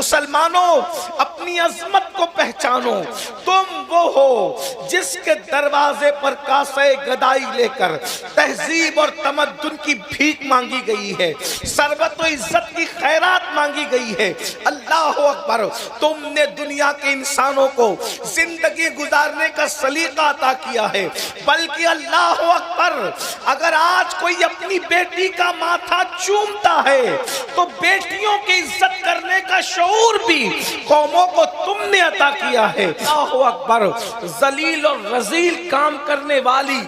मुसलमानों अपनी अजमत को पहचानो, तुम वो हो जिसके दरवाजे पर कासे गदाई लेकर तहजीब और तमद्दुन की भीख मांगी गई है, सरबत और इज्जत की खैरात मांगी गई है। अल्लाह अकबर, तुमने दुनिया के इंसानों को जिंदगी गुजारने का सलीका अता किया है। बल्कि अल्लाह अकबर, अगर आज कोई अपनी बेटी का माथा चूमता है तो बेटियों की इज्जत करने का शऊर भी कौमों को तुमने अता किया है। अल्लाह अकबर, जलील और रजील काम करने वाली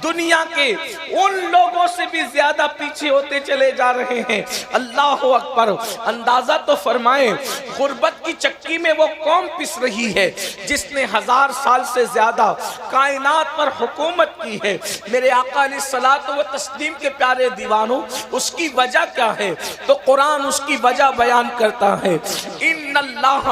दुनिया के उन लोगों से भी ज्यादा पीछे होते चले जा रहे हैं। अल्लाह अकबर, अंदाजा तो फरमाएं, गुर्बत की चक्की में वो कौम पिस रही है जिसने 1000 साल से ज्यादा कायनात पर हुकूमत की है। मेरे आका अलैहिस्सलातु व तस्लीम के प्यारे दीवानों, उसकी वजह क्या है? तो कुरान उसकी वजह बयान करता है। इन्नल्लाह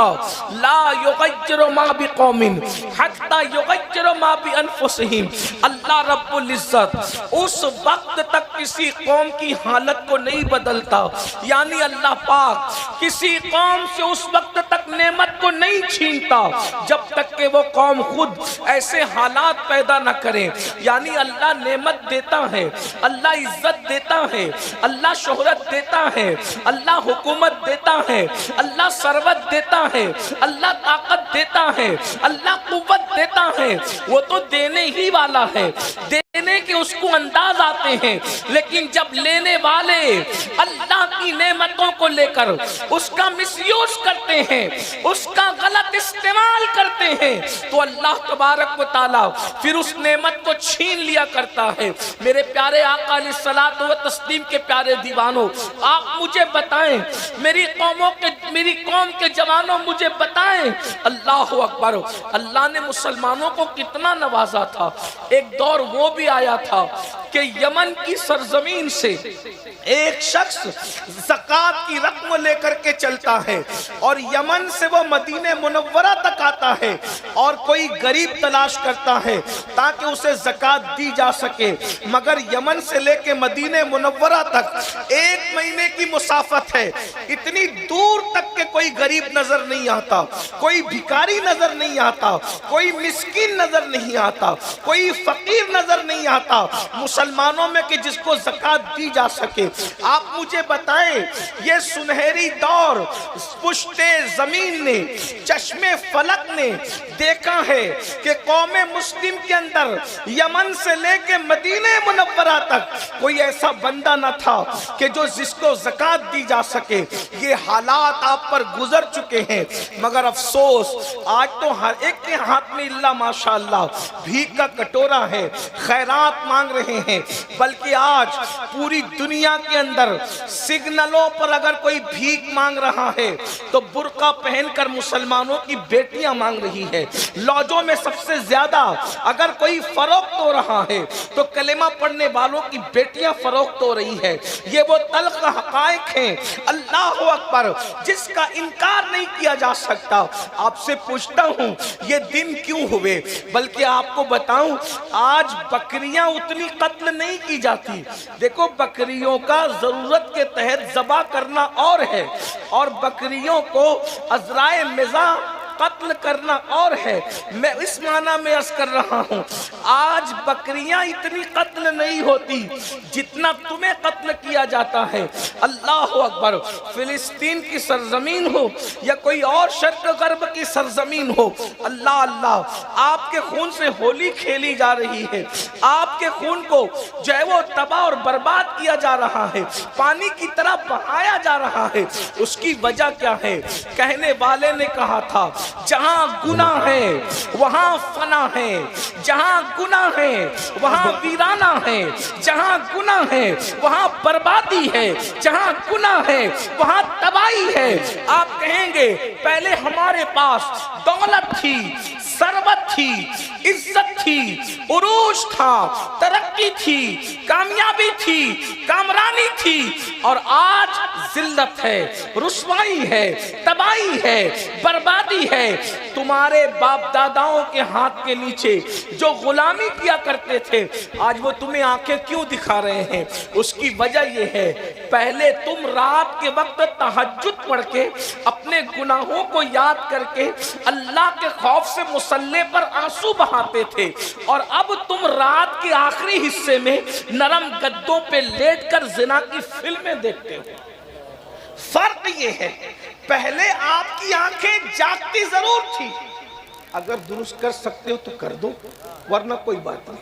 ला युगय्यिरु मा बिकौमिन हत्ता युगय्यिरु मा बिअनफुसिहिम। अल्लाह रब्बुल इज्जत उस वक्त तक किसी कौम की हालत को नहीं बदलता, यानी अल्लाह पाक किसी कौम से उस वक्त तक नेमत को नहीं छीनता जब तक कि वो कौम खुद ऐसे हालात पैदा न करे। यानी अल्लाह नेमत देता है, अल्लाह इज्जत देता है, अल्लाह शोहरत देता है, अल्लाह हुकूमत देता है, अल्लाह सरवत देता है, अल्लाह ताकत देता है, अल्लाह कुव्वत देता है। वो तो देने ही वाला है, देने के उसको अंदाज आते हैं, लेकिन जब लेने वाले अल्लाह की नेमतों को लेकर उसका मिसयूज करते हैं, उसका गलत इस्तेमाल करते हैं, तो अल्लाह तबारक व तआला फिर उस नेमत को छीन लिया करता है। मेरे प्यारे आका अलैहिस्सलातु व तस्लीम के प्यारे दीवानों, आप मुझे बताएं, मेरी कौम के जवानों मुझे बताएं, अल्लाह अकबर, अल्लाह ने मुसलमानों को कितना नवाजा था। एक दौर वो भी आया था कि यमन की सरजमीन से एक शख्स ज़कात की रकम लेकर के चलता है और यमन से वो मदीने मुनव्वरा तक आता है और कोई गरीब तलाश करता है ताकि उसे ज़कात दी जा सके। मगर यमन से लेके मदीने मुनव्वरा तक 1 महीने की मुसाफत है। इतनी दूर तक के कोई गरीब नजर नहीं आता, कोई भिखारी नजर नहीं आता, कोई मिस्कीन नजर नहीं आता, कोई फकीर नजर नहीं आता मुसलमानों में कि जिसको ज़कात दी जा सके। आप मुझे बताएं, ये सुनहरी दौर पुश्ते जमीन ने, चश्मे फलक ने देखा है कि कौमे मुस्लिम के अंदर यमन से लेके मदीने मुनव्वरा तक कोई ऐसा बंदा न था कि जो जिसको ज़कात दी जा सके। ये हालात आप पर गुजर चुके हैं, मगर अफसोस आज तो हर एक के हाथ में इल्ला माशाअल्लाह भीख का कटोरा है, खैरात मांग रहे हैं। बल्कि आज पूरी दुनिया के अंदर सिग्नलों पर अगर कोई भीख मांग रहा है तो बुर्का पहनकर मुसलमानों की बेटियां मांग रही है। लॉजों में सबसे ज्यादा अगर कोई फरोख्त हो रहा है तो कलेमा पढ़ने वालों की बेटियां फरोख्त हो रही है। ये वो तल्ख हकायक हैं, अल्लाह अकबर, जिसका इनकार नहीं किया जा सकता। आपसे पूछता हूँ, ये दिन क्यों हुए? बल्कि आपको बताऊं, आज बकरियां उतनी कत्ल नहीं की जाती। देखो, बकरियों का जरूरत के तहत ज़बा करना और है, और बकरियों को अज़राए मिज़ा कत्ल करना और है। मैं इस माना में अर्ज कर रहा हूँ, आज बकरियां इतनी कत्ल नहीं होती जितना तुम्हें कत्ल किया जाता है। अल्लाह अकबर, फिलिस्तीन की सरजमीन हो या कोई और शर्क गर्ब की सरजमीन हो, अल्लाह अल्लाह, आपके खून से होली खेली जा रही है, आपके खून को जो है वो तबाह और बर्बाद किया जा रहा है, पानी की तरह बहाया जा रहा है। उसकी वजह क्या है? कहने वाले ने कहा था, जहां गुनाह है वहां फना है, जहां गुनाह है वहां वीराना है, जहां गुनाह है वहां बर्बादी है, जहां गुनाह है वहां तबाही है। आप कहेंगे पहले हमारे पास दौलत थी, सरबत थी, इज्जत थी, उरूज था, तरक्की थी, कामयाबी थी, कामरानी थी, और आज जिल्लत है, रुसवाई है, तबाही तबाही है, बर्बादी है। तुम्हारे बाप दादाओं के हाथ के नीचे जो गुलामी किया करते थे, आज वो तुम्हें आंखें क्यों दिखा रहे हैं? उसकी वजह ये है, पहले तुम रात के वक्त तहज्जुद पढ़ के अपने गुनाहों को याद करके अल्लाह के खौफ से मुसल्ले पर आंसू बहाते थे, और अब तुम रात के आखिरी हिस्से में नरम गद्दों पे लेटकर जिना की फिल्में देखते हो। फर्क ये है, पहले आपकी आंखें जागती जरूर थी। अगर दुरुस्त कर सकते हो तो कर दो, वरना कोई बात नहीं,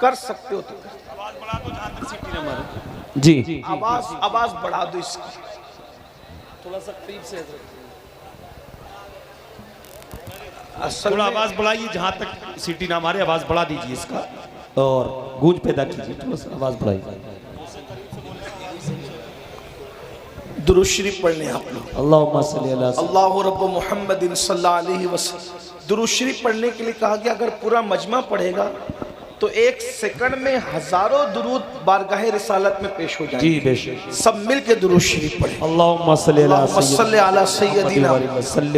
कर सकते हो तो कर दो। आवाज बढ़ा दो, जहां तक सीटी न मारे जी, आवाज बढ़ा दो इसकी, थोड़ा सा करीब से थोड़ा आवाज बढ़ाइए, जहां तक सीटी ना मारे आवाज बढ़ा दीजिए इसका, और गूंज पैदा कीजिए, थोड़ा सा आवाज बढ़ाइए। दुरूद शरीफ पढ़ने आप लोग, अल्लाहुम्मा सल्ली अला अल्लाहु रब्ब मुहम्मदिन सल्लल्लाहु अलैहि वसल्लम। दुरूद शरीफ पढ़ने के लिए कहा गया, अगर पूरा मजमा पढ़ेगा तो 1 सेकंड में हजारों दुरूद बारगाह रिसालत में पेश हो जाएंगे। जी बेशक, सब मिल के दुरूद शरीफ पढ़े। अल्लाहुम्मा सल्ली अला सय्यदिना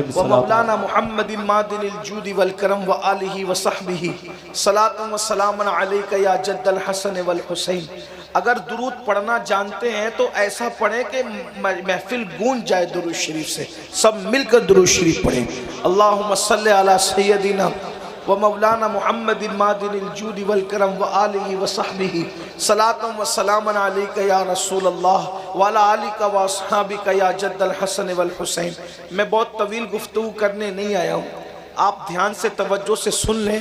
व मौलाना मुहम्मदिन मादिनिल जूदी वल करम व आलिहि व सहबिही सलातु व सलामन अलैका या जद्दल हसन वल हुसैन। अगर दुरूद पढ़ना जानते हैं तो ऐसा पढ़ें कि महफिल गूंज जाए दुरूद शरीफ से। सब मिलकर दुरूद शरीफ पढ़ें। अल्लाहुम्मा सल्ली अला सय्यदिना व मौलाना मुहम्मदिन मादिनिल जूदी वल करम व आलिहि व सहबिही सलातु व सलामन अलैका या रसूल अल्लाह व अला आलिका व अस्हाबिका या जद्दल हसन वल हुसैन। मैं बहुत तवील गुफ्तगू करने नहीं आया हूँ, आप ध्यान से तवज्जो से सुन लें।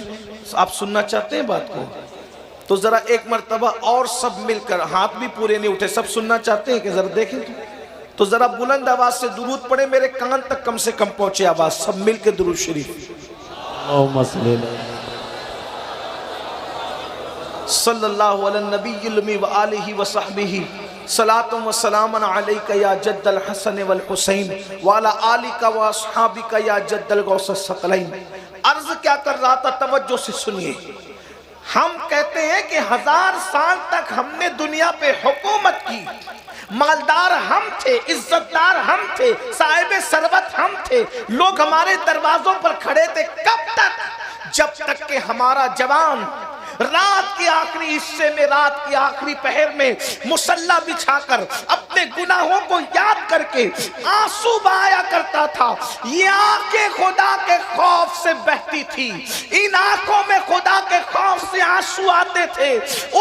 आप सुनना चाहते हैं बात को तो ज़रा एक मरतबा और सब मिलकर, हाथ भी पूरे नहीं उठे, सब सुनना चाहते हैं कि ज़रा देखें तो ज़रा बुलंद आवाज़ से दुरूद पढ़े, मेरे कान तक कम से कम पहुँचे आवाज़। सब मिल के दुरूद शरीफ सल्लल्लाहु अला नबीयिल उम्मी व आलिहि व सहबिही सलातु व सलामन अलैका या जद्दल हसन वल हुसैन व अला आलिका व अस्हाबिका या जद्दल गौसस सकलैन। अर्ज क्या कर रहा था, तवज्जो से सुनिए। हम कहते हैं कि 1000 साल तक हमने दुनिया पे हुकूमत की, मालदार हम थे, इज्जतदार हम थे, साहिब सरवत हम थे, लोग हमारे दरवाजों पर खड़े थे। कब तक? जब तक कि हमारा जवान रात के आखिरी हिस्से में, रात के आखिरी पहर में मुसल्ला बिछाकर अपने गुनाहों को याद करके आंसू बहाया करता था। ये आंखें खुदा के खौफ से बहती थी, इन आंखों में खुदा के खौफ से आंसू आते थे।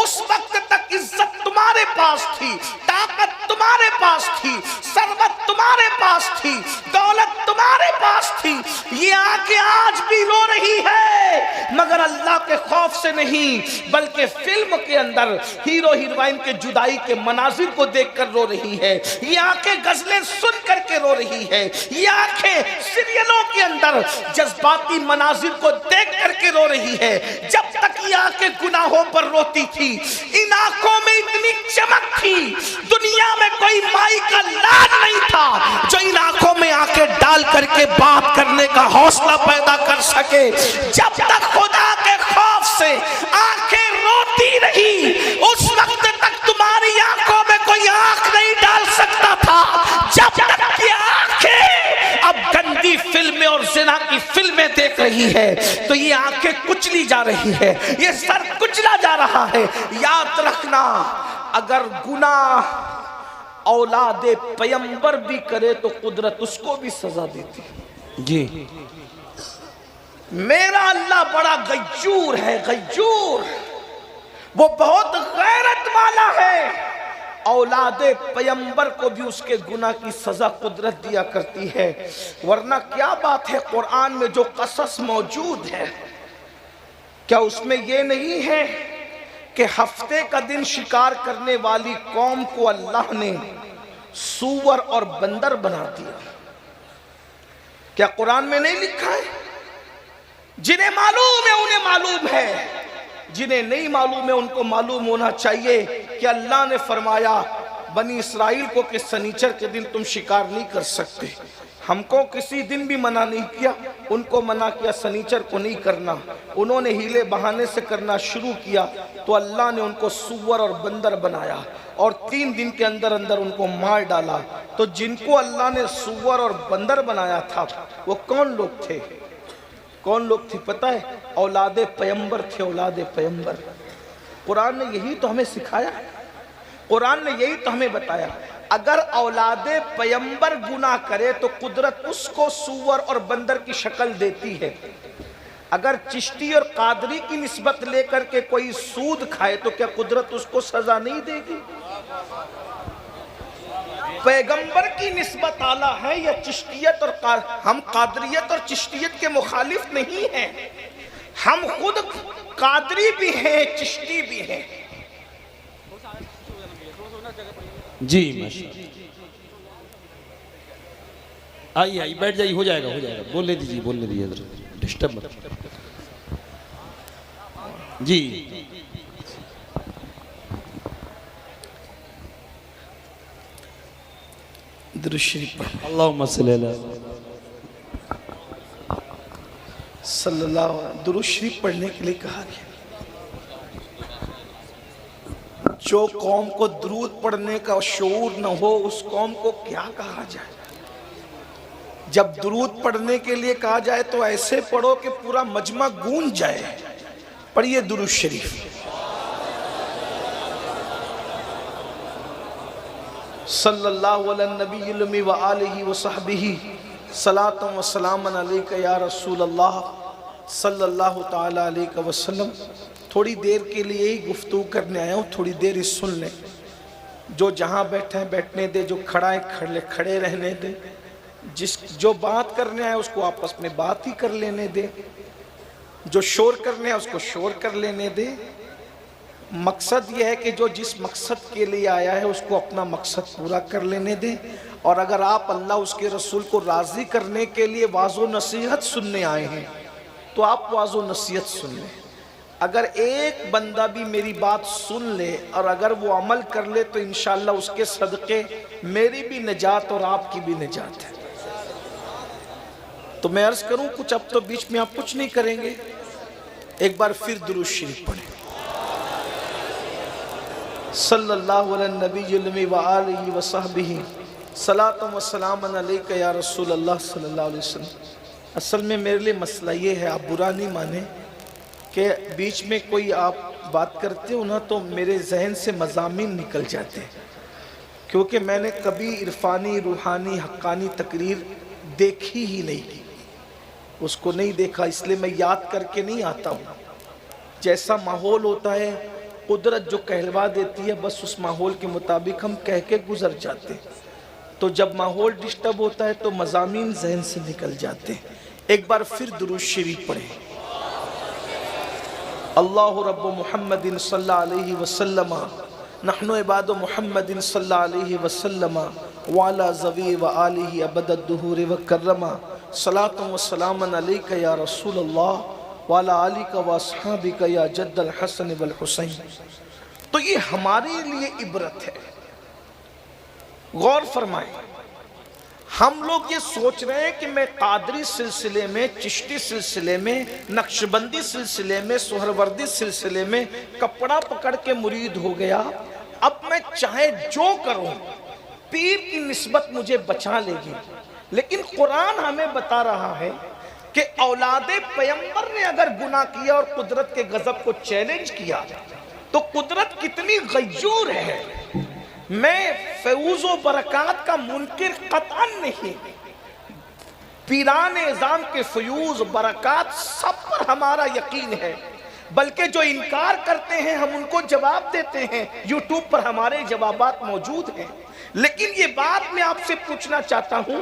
उस वक्त तक इज्जत तुम्हारे पास थी, ताकत तुम्हारे पास थी, सरवत तुम्हारे पास थी, दौलत तुम्हारे पास थी। ये आंखें आज भी रो रही है, मगर अल्लाह के खौफ से नहीं, बल्कि फिल्म के अंदर हीरो हीरोइन के जुदाई के मनाजिर को देखकर रो रही है। ये आंखें गजलें सुन करके रो रही है। ये आंखें सीरियलों के अंदर जज्बाती मनाजिर को देख करके रो रही है। जब तक ये आंखें गुनाहों पर रोती थी, इन आंखों में इतनी चमक थी, दुनिया में कोई माई का लाज नहीं था जो इन आंखों में आंखें डाल करके बात करने का हौसला पैदा कर सके। जब तक खुदा के खौफ से आंखें रोती रही, उस वक्त तक तुम्हारी आंखों में कोई आंख नहीं डाल सकता था। जब तक कि आंखें अब गंदी फिल्में और जिना की फिल्में देख रही है, तो ये आंखें कुचली जा रही है, ये सर कुचला जा रहा है। याद रखना, अगर गुनाह औलादे पैगंबर भी करे तो कुदरत उसको भी सजा देती है। जी, मेरा अल्लाह बड़ा गज्जूर है, गज्जूर, वो बहुत गैरत वाला है। औलादे पैगंबर को भी उसके गुनाह की सजा कुदरत दिया करती है। वरना क्या बात है, कुरान में जो कसस मौजूद है, क्या उसमें ये नहीं है कि हफ्ते का दिन शिकार करने वाली कौम को अल्लाह ने सूअर और बंदर बना दिया? क्या कुरान में नहीं लिखा है? जिन्हें मालूम है उन्हें मालूम है, जिन्हें नहीं मालूम है उनको मालूम होना चाहिए कि अल्लाह ने फरमाया बनी इसराइल को कि सनीचर के दिन तुम शिकार नहीं कर सकते। हमको किसी दिन भी मना नहीं किया, उनको मना किया सनीचर को नहीं करना। उन्होंने हीले बहाने से करना शुरू किया तो अल्लाह ने उनको सूअर और बंदर बनाया और 3 दिन के अंदर अंदर उनको मार डाला। तो जिनको अल्लाह ने सूअर और बंदर बनाया था वो कौन लोग थे? कौन लोग थे पता है? औलादे पैगंबर थे, औलादे पैगंबर। कुरान ने यही तो हमें सिखाया है, कुरान ने यही तो हमें बताया। अगर औलादे पैगंबर गुनाह करे तो कुदरत उसको सूअर और बंदर की शक्ल देती है। अगर चिश्ती और कादरी की निस्बत लेकर के कोई सूद खाए तो क्या कुदरत उसको सजा नहीं देगी? पैगंबर की निस्बत आला है या चिश्तियत और हम कादरियत और चिश्तियत के मुखालिफ नहीं हैं, हम खुद कादरी भी हैं, चिश्ती भी हैं। जी माशाअल्लाह, आइए आइए बैठ जाइए, हो जाएगा हो जाएगा, बोलने दीजिए बोलने दीजिए, डिस्टर्ब मत जी। अल्लाहुम्मा सल्ली अला सल्लल्लाहु अलैहि दुरूद शरीफ पढ़ने के लिए कहा गया। जो कौम को दुरूद पढ़ने का शऊर न हो उस कौम को क्या कहा जाए? जब दुरूद पढ़ने के लिए कहा जाए तो ऐसे पढ़ो कि पूरा मजमा गूंज जाए। पढ़िए दुरूद शरीफ। सल्लल्लाहु अलैहि नबी व आलिहि व सहबिही सलातम व सलामन अलैका या रसूल अल्लाह सल्लल्लाहु ताला अलैहि वसल्लम। थोड़ी देर के लिए ही गुफ्तगू करने आया हूँ, थोड़ी देर ही सुन लें। जो जहाँ बैठे हैं बैठने दे, जो खड़ा है खड़े रहने दे, जो बात करने आए उसको आपस में बात ही कर लेने दे, जो शोर करने आए उसको शोर कर लेने दे। मकसद यह है कि जो जिस मकसद के लिए आया है उसको अपना मकसद पूरा कर लेने दे। और अगर आप अल्लाह उसके रसूल को राज़ी करने के लिए वाज़ो नसीहत सुनने आए हैं तो आप वाज़ो नसीहत सुन लें। अगर एक बंदा भी मेरी बात सुन ले और अगर वो अमल कर ले तो इंशाअल्लाह उसके सदक़े मेरी भी निजात और आपकी भी निजात है। तो मैं अर्ज़ करूं कुछ, अब तो बीच में आप कुछ नहीं करेंगे, एक बार फिर दुरूद शरीफ पढ़ें। सल्लल्लाहु अलैहि नबी व आलिहि व सहबिही सलातम व सलामन अलैका या रसूल अल्लाह सल्लल्लाहु अलैहि वसल्लम। असल में मेरे लिए मसला ये है, आप बुरा नहीं माने कि बीच में कोई आप बात करते हो ना तो मेरे जहन से मज़ामीन निकल जाते हैं, क्योंकि मैंने कभी इरफानी रूहानी हक्कानी तकरीर देखी ही नहीं, उसको नहीं देखा, इसलिए मैं याद करके नहीं आता हूँ। जैसा माहौल होता है कुदरत जो कहलवा देती है बस उस माहौल के मुताबिक हम कह के गुजर जाते हैं। तो जब माहौल डिस्टर्ब होता है तो मज़ामीन जहन से निकल जाते हैं। एक बार फिर दुरूद शरीफ पढ़ें। अल्लाहु रब्बु मुहम्मदिन सल्लल्लाहु अलैहि वसल्लम नहनु इबादु मुहम्मदिन सल्लल्लाहु अलैहि वसल्लम वाला ज़वी व आलिहि अबदद दुहूर व कररमा सलातु व सलामन अलैका या रसूल अल्लाह वाला आलिका व अस्हाबिका या जद्दल हसन वल हुसैन। तो ये हमारे लिए इबरत है, गौर फरमाएं। हम लोग ये सोच रहे हैं कि मैं कादरी सिलसिले में, चिश्ती सिलसिले में, नक्शबंदी सिलसिले में, सोहरवर्दी सिलसिले में कपड़ा पकड़ के मुरीद हो गया, अब मैं चाहे जो करूं पीर की निस्बत मुझे बचा लेगी। लेकिन कुरान हमें बता रहा है कि औलादे पैगंबर ने अगर गुनाह किया और कुदरत के गजब को चैलेंज किया तो कुदरत कितनी गय्यूर है। मैं फैज़ व बरक़ात का मुनकिर कतअन नहीं, पीरान निज़ाम के फयूज़ बरक़ात सब पर हमारा यकीन है, बल्कि जो इनकार करते हैं हम उनको जवाब देते हैं, यूट्यूब पर हमारे जवाबात मौजूद हैं। लेकिन ये बात मैं आपसे पूछना चाहता हूँ,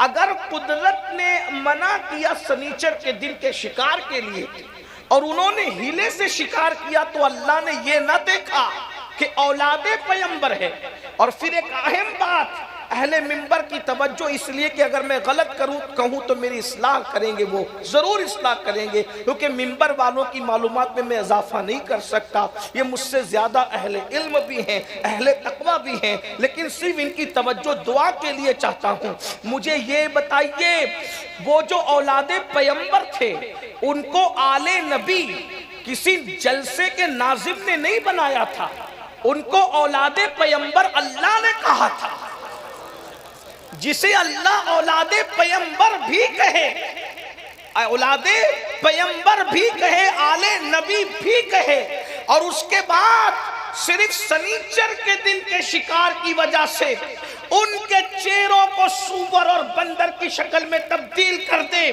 अगर कुदरत ने मना किया सनीचर के दिन के शिकार के लिए और उन्होंने हीले से शिकार किया तो अल्लाह ने ये ना देखा कि औलादे पैगंबर है। और फिर एक अहम बात अहले मिंबर की तवज्जो इसलिए कि अगर मैं गलत कहूँ तो मेरी इस्लाह करेंगे, वो ज़रूर इस्लाह करेंगे, क्योंकि मिंबर वालों की मालूमात में मैं इजाफा नहीं कर सकता। ये मुझसे ज़्यादा अहले इल्म भी हैं, अहले तकवा भी हैं, लेकिन सिर्फ इनकी तवज्जो दुआ के लिए चाहता हूँ। मुझे ये बताइए, वो जो औलादे पैगंबर थे उनको आले नबी किसी जलसे के नाजिम ने नहीं बनाया था, उनको औलादे पैगंबर अल्लाह ने कहा था। जिसे अल्लाह औलादे पैगंबर भी कहे, औलादे पैगंबर भी कहे, आले नबी भी कहे, और उसके बाद सिर्फ सनीचर के दिन के शिकार की वजह से उनके चेहरों को सूअर और बंदर की शक्ल में तब्दील कर दे।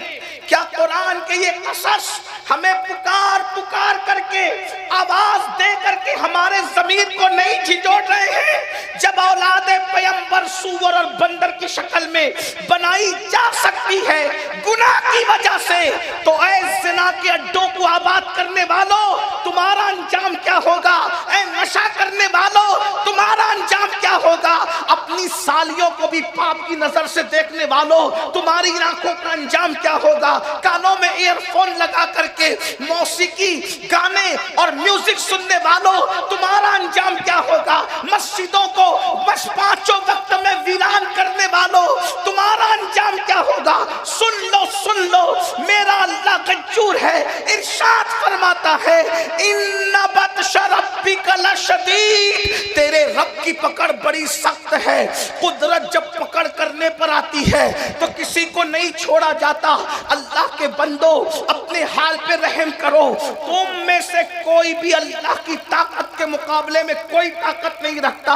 क्या कुरान के ये कसस हमें पुकार पुकार करके, आवाज दे करके हमारे ज़मीर को नहीं झिझोड़ रहे हैं? जब औलादे पैगंबर सूअर और बंदर की शक्ल में बनाई जा सकती है गुनाह की वजह से, तो ऐ ज़िना के अड्डों को आबाद करने वालों, तुम्हारा अंजाम क्या होगा? ऐ नशा करने वालों, तुम्हारा अंजाम क्या होगा? अपनी सालियों को भी पाप की नजर से देखने वालों, तुम्हारी आंखों का अंजाम क्या होगा? कानों में ईयरफोन लगा करके मौसीकी, गाने और म्यूजिक सुनने वालों, तुम्हारा अंजाम क्या होगा? मस्जिदों को बस पांचों वक्त में वीरान करने वालों, तुम्हारा अंजाम क्या होगा? सुन लो, मेरा अल्लाह गज्जूर है, इरशाद फरमाता है, इन्ना बत्शा रब्बिका लशदीद, तेरे रब की पकड़ बड़ी सख्त है। कुदरत जब पकड़ करने पर आती है तो किसी को नहीं छोड़ा जाता। अल्लाह के बंदो, अपने हाल पे रहम करो। तुम में से कोई भी अल्लाह की ताकत के मुकाबले में कोई ताकत नहीं रखता।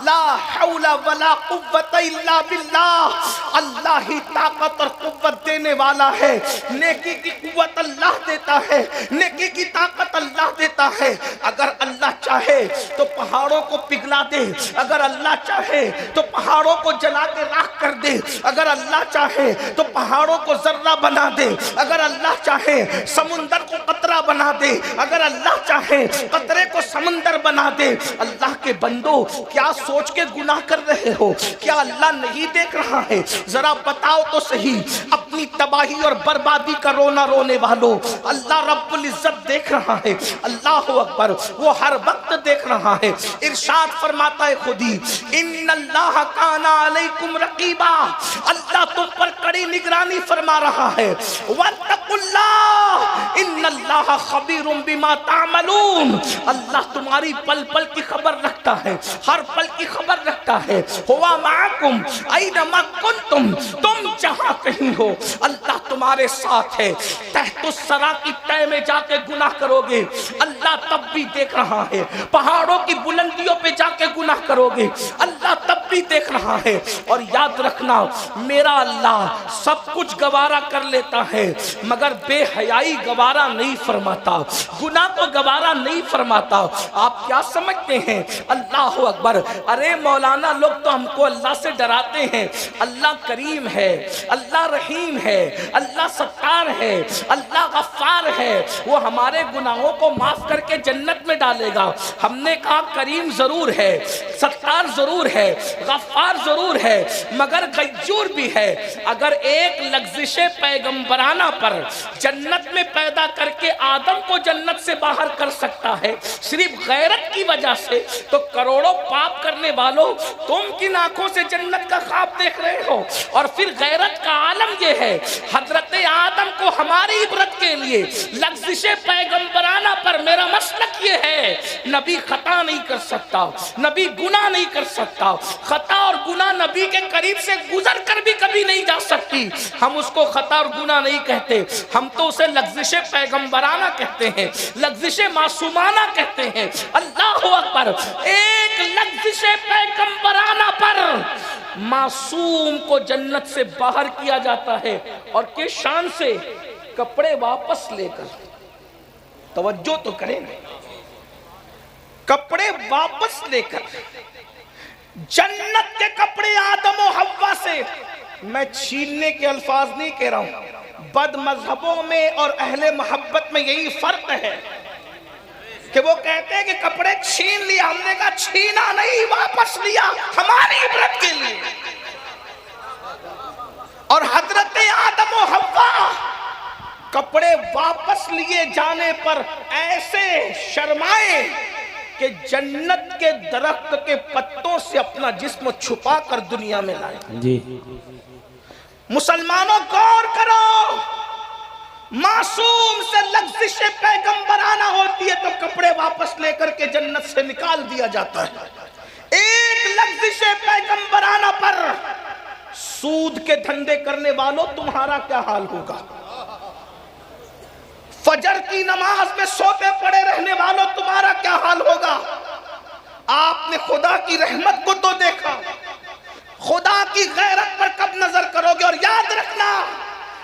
ला हौला वला कुव्वता इल्ला बिल्लाह। अल्लाह ही ताकत और कुव्वत देने वाला है। नेकी की कुव्वत अल्लाह देता है, नेकी की ताकत अल्लाह देता है। अगर अल्लाह चाहे तो पहाड़ों को पिघला दे, अगर अल्लाह चाहे तो पहाड़ों को जला के राख कर दे, अगर अल्लाह चाहे तो पहाड़ों को जर्रा बना दे, अगर अल्लाह चाहे समुंदर को कतरा बना दे, अगर अल्लाह चाहे कतरे को समंदर बना दे। अल्लाह के बंदो, क्या सोच के गुनाह कर रहे हो? क्या अल्लाह नहीं देख रहा है? जरा बताओ तो सही। अपनी तबाही और बर्बादी का रोना रोने वालों, अल्लाह रब्बुल इज्जत देख रहा है। अल्लाह अकबर, वो हर वक्त देख रहा है। इरशाद फरमाता है खुद ही, इन्नल्लाह काना अलैकुम रकीबा, अल्लाह तुम पर कड़ी निगरानी फरमा रहा है। वत्तकुल्लाह इन्नल्लाह खबीरुम बिमा तामलून, अल्लाह तुम्हारी पल पल की खबर रखता है, हर पल की खबर रखता है। हुवा माकुम ऐनमा कुंतुम, तुम जहां कहीं हो अल्लाह तुम्हारे साथ है। तहतुस सरा की तह में जाके गुनाह करोगे, अल्लाह तब भी देख रहा है। पहाड़ों की बुलंदियों पे जाके गुनाह करोगे, अल्लाह तब भी देख रहा है। और याद रखना, मेरा अल्लाह सब कुछ गवारा कर लेता है, मगर बेहयाई गवारा नहीं फरमाता, गुनाह को गवारा नहीं फरमाता। आप क्या समझते हैं? अल्लाह अकबर। अरे मौलाना लोग तो हमको अल्लाह से डराते हैं। अल्लाह करीम है, अल्लाह रहीम है, अल्लाह सत्तार है, अल्लाह गफ्फार है। वो हमारे गुनाहों को माफ करके जन्नत में डालेगा। हमने कहा करीम जरूर है, सत्तार जरूर है, गफ्फार जरूर है, मगर गज्जूर भी है। अगर एक लग़्ज़िश पैगंबराना पर जन्नत में पैदा करके आदम को जन्नत से बाहर कर सकता है सिर्फ गैरत की वजह से, तो करोड़ों पाप करने वालों, तुम किन आंखों से जन्नत का ख्वाब देख रहे हो? और फिर गैरत का आलम यह है, हजरत आदम को हमारी इबरत के लिए लग़्ज़िश पैगंबराना पर मेरा मसलक ये है, नबी खता नहीं कर सकता, नबी गुनाह नहीं कर सकता। खता और गुनाह नबी के करीब से गुजर कर भी कभी नहीं जा सकती। हम उसको खता और गुनाह नहीं कहते, हम तो उसे लग़्ज़िश पैगंबराना कहते हैं, लग़्ज़िश मासूमाना कहते हैं। अल्लाह अकबर। एक लग़्ज़िश पैगंबराना पर मासूम को जन्नत से बाहर किया जाता है, और किस शान से? कपड़े वापस लेकर। तवज्जो तो करें ना, कपड़े वापस लेकर, जन्नत के कपड़े आदम और हव्वा से। मैं छीनने के अल्फाज नहीं कह रहा हूं, बद मजहबों में और अहले मोहब्बत में यही फर्क है कि वो कहते हैं कि कपड़े छीन लिया। हमने कहा छीना नहीं, वापस लिया हमारी इबरत के लिए। कपड़े वापस लिए जाने पर ऐसे शर्माए कि जन्नत के दरख्त के पत्तों से अपना जिस्म छुपा कर दुनिया में लाए। जी मुसलमानों गौर करो, मासूम से लफ्ज़िश पैगंबराना होती है तो कपड़े वापस लेकर के जन्नत से निकाल दिया जाता है। एक लफ्ज़िश पैगंबराना पर सूद के धंधे करने वालों तुम्हारा क्या हाल होगा? फजर की नमाज में सोते पड़े रहने वालों तुम्हारा क्या हाल होगा? आपने खुदा की रहमत को तो देखा, खुदा की गैरत पर कब नजर करोगे? और याद रखना,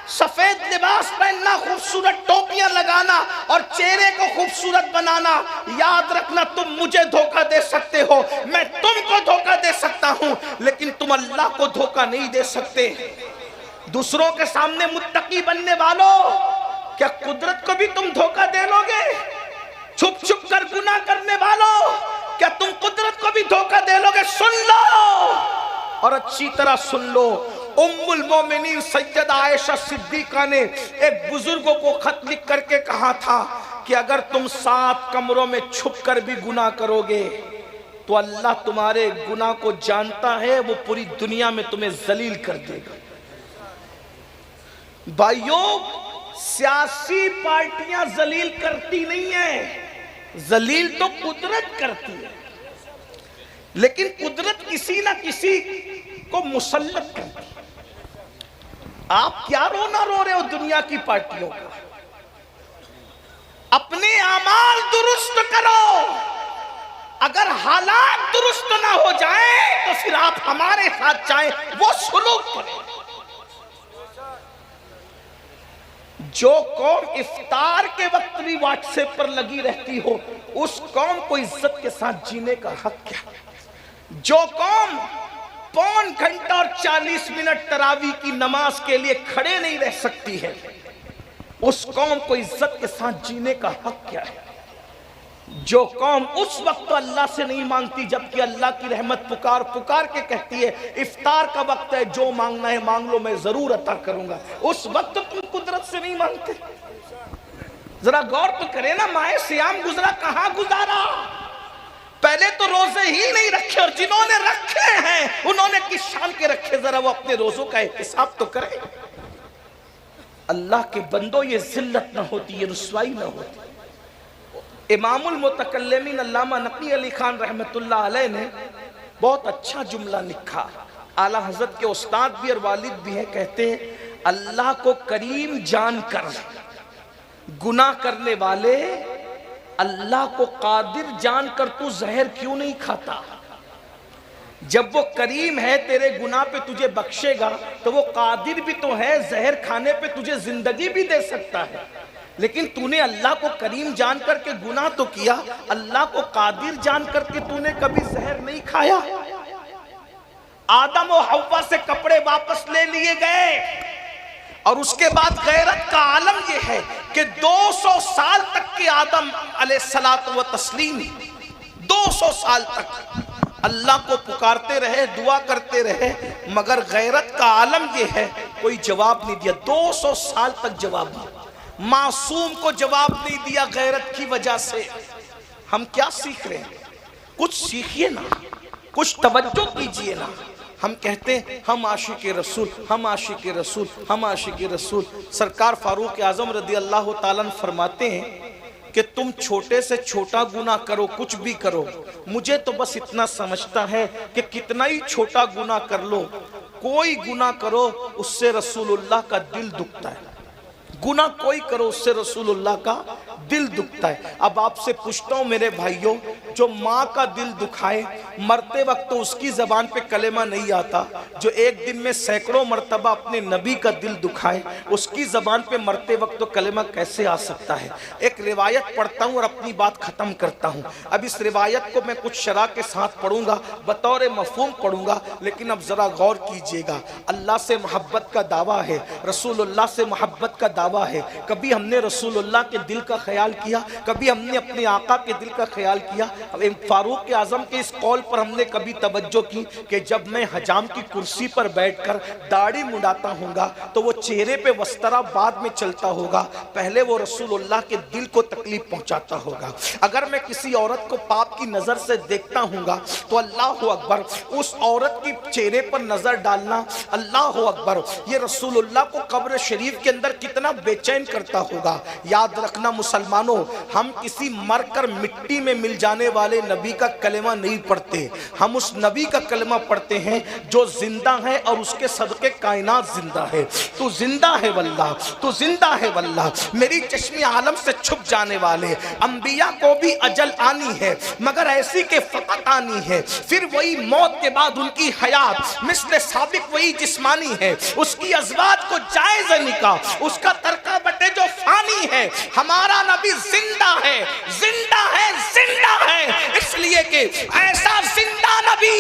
सफेद लिबास पहनना, खूबसूरत टोपियां लगाना और चेहरे को खूबसूरत बनाना, याद रखना तुम मुझे धोखा दे सकते हो, मैं तुमको धोखा दे सकता हूं, लेकिन तुम अल्लाह को धोखा नहीं दे सकते। दूसरों के सामने मुत्तकी बनने वालों, क्या कुदरत को भी तुम धोखा दे लोगे? छुप छुप कर गुनाह करने वालों, क्या तुम कुदरत को भी धोखा दे लोगे? सुन लो और अच्छी तरह सुन लो। उम्मुल मोमिनीन सैयदा आयशा सिद्दीका ने एक बुजुर्गों को खत लिख करके कहा था कि अगर तुम 7 कमरों में छुप कर भी गुनाह करोगे तो अल्लाह तुम्हारे गुनाह को जानता है, वो पूरी दुनिया में तुम्हें जलील कर देगा। भाइयों, सियासी पार्टियां जलील करती नहीं है, जलील तो कुदरत करती है, लेकिन कुदरत किसी ना किसी को मुसल्लत करती है। आप क्या रोना रो रहे हो दुनिया की पार्टियों का? अपने आमाल दुरुस्त करो। अगर हालात दुरुस्त ना हो जाए तो फिर आप हमारे साथ चाहें वो सुलूक करें। जो कौम इफ्तार के वक्त भी व्हाट्सएप पर लगी रहती हो, उस कौम को इज्जत के साथ जीने का हक क्या? जो कौम 1 घंटा और 40 मिनट तरावी की नमाज के लिए खड़े नहीं रह सकती है, उस कौम को इज्जत के साथ जीने का हक क्या है? जो कौम उस वक्त तो अल्लाह से नहीं मांगती जबकि अल्लाह की रहमत पुकार पुकार के कहती है इफ्तार का वक्त है, जो मांगना है मांग लो, मैं जरूर अता करूंगा, उस वक्त तुम कुदरत से नहीं मांगते? जरा गौर तो करें ना, माए सियाम गुजरा कहां गुजारा? पहले तो रोजे ही नहीं रखे, और जिन्होंने रखे हैं उन्होंने किस शान के रखे, जरा वो अपने रोजों का हिसाब तो करें। अल्लाह के बंदो, ये जिल्लत ना होती, ये रुसवाई ना होती। इमामुल मुतकल्लिमीन अल्लामा नकी अली खान रहमतुल्लाह अलैह ने बहुत अच्छा जुमला लिखा। आला हजरत के उस्ताद भी और वालिद भी हैं, कहते हैं अल्लाह को करीम जानकर गुनाह करने वाले अल्लाह को कादिर जानकर तू जहर क्यों नहीं खाता? जब वो करीम है, तेरे गुनाह पे तुझे बख्शेगा, तो वो कादिर भी तो है, जहर खाने पे तुझे जिंदगी भी दे सकता है। लेकिन तूने अल्लाह को करीम जान करके गुनाह तो किया, अल्लाह को कादिर जान करके तूने कभी जहर नहीं खाया। आदम और हव्वा से कपड़े वापस ले लिए गए, और उसके बाद गैरत का आलम यह है कि 200 साल तक के आदम अलैहिस्सलात व तस्लीम 200 साल तक अल्लाह को पुकारते रहे, दुआ करते रहे, मगर गैरत का आलम यह है कोई जवाब नहीं दिया। 200 साल तक जवाब दिया, मासूम को जवाब नहीं दिया गैरत की वजह से। हम क्या सीख रहे हैं? कुछ सीखिए ना, कुछ तवज्जो कीजिए ना। हम कहते हैं हम आशिक़ रसूल, हम आशिक़ रसूल, हम आशिक़ रसूल। सरकार फारूक आज़म रदी अल्लाह ताला अन्हु फरमाते हैं कि तुम छोटे से छोटा गुनाह करो, कुछ भी करो, मुझे तो बस इतना समझता है कि कितना ही छोटा गुनाह कर लो, कोई गुनाह करो उससे रसूलुल्लाह का दिल दुखता है। गुनाह कोई करो उससे रसूलुल्लाह का दिल दुखता है। अब आपसे पूछता हूँ मेरे भाइयों, जो माँ का दिल दुखाए, मरते वक्त तो उसकी ज़बान पे कलेमा नहीं आता, जो एक दिन में सैकड़ों मरतबा अपने नबी का दिल दुखाए, उसकी ज़बान पे मरते वक्त तो कलेमा कैसे आ सकता है? एक रिवायत पढ़ता हूँ और अपनी बात ख़त्म करता हूँ। अब इस रिवायत को मैं कुछ शरह के साथ पढ़ूंगा, बतौर मफ़हूम पढ़ूंगा, लेकिन अब ज़रा गौर कीजिएगा। अल्लाह से मोहब्बत का दावा है, रसूलुल्लाह से मोहब्बत का दावा है। कभी हमने रसूलुल्लाह के दिल का ख्याल किया? कभी हमने अपने आका के दिल का ख्याल किया? अब फारूक आजम के इस कौल पर हमने कभी तवज्जो की कि जब मैं हजाम की कुर्सी पर बैठकर दाढ़ी मुंडाता हूँगा तो वो चेहरे पे वस्तरा बाद में चलता होगा, पहले वो रसूलुल्लाह के दिल को तकलीफ पहुंचाता होगा। अगर मैं किसी औरत को पाप की नजर से देखता हूँगा तो अल्लाह अकबर, उस औरत की चेहरे पर नजर डालना, अल्लाह अकबर, ये रसूलुल्लाह को कब्र शरीफ के अंदर कितना बेचैन करता होगा। याद रखना मुसलमानों, हम किसी मरकर मिट्टी में मिल जाने वाले नबी का कलेमा नहीं पढ़ते, हम उस नबी का कलेमा पढ़ते हैं जो जिंदा है और उसके सदके कायनात जिंदा है। तू जिंदा है वल्लाह, तू जिंदा है वल्लाह। मेरी चश्मे आलम से छुप जाने वाले अंबिया को भी अजल आनी है, मगर ऐसी के फकत आनी है। फिर वही मौत के बाद उनकी हयात मिस्ल साबिक वही जिस्मानी है। उसकी अज़वाज को जायज़ निकाह, उसका तरका बटे जो फानी है। हमारा नबी जिंदा है, जिंदा है, जिंदा है, इसलिए कि ऐसा जिंदा नबी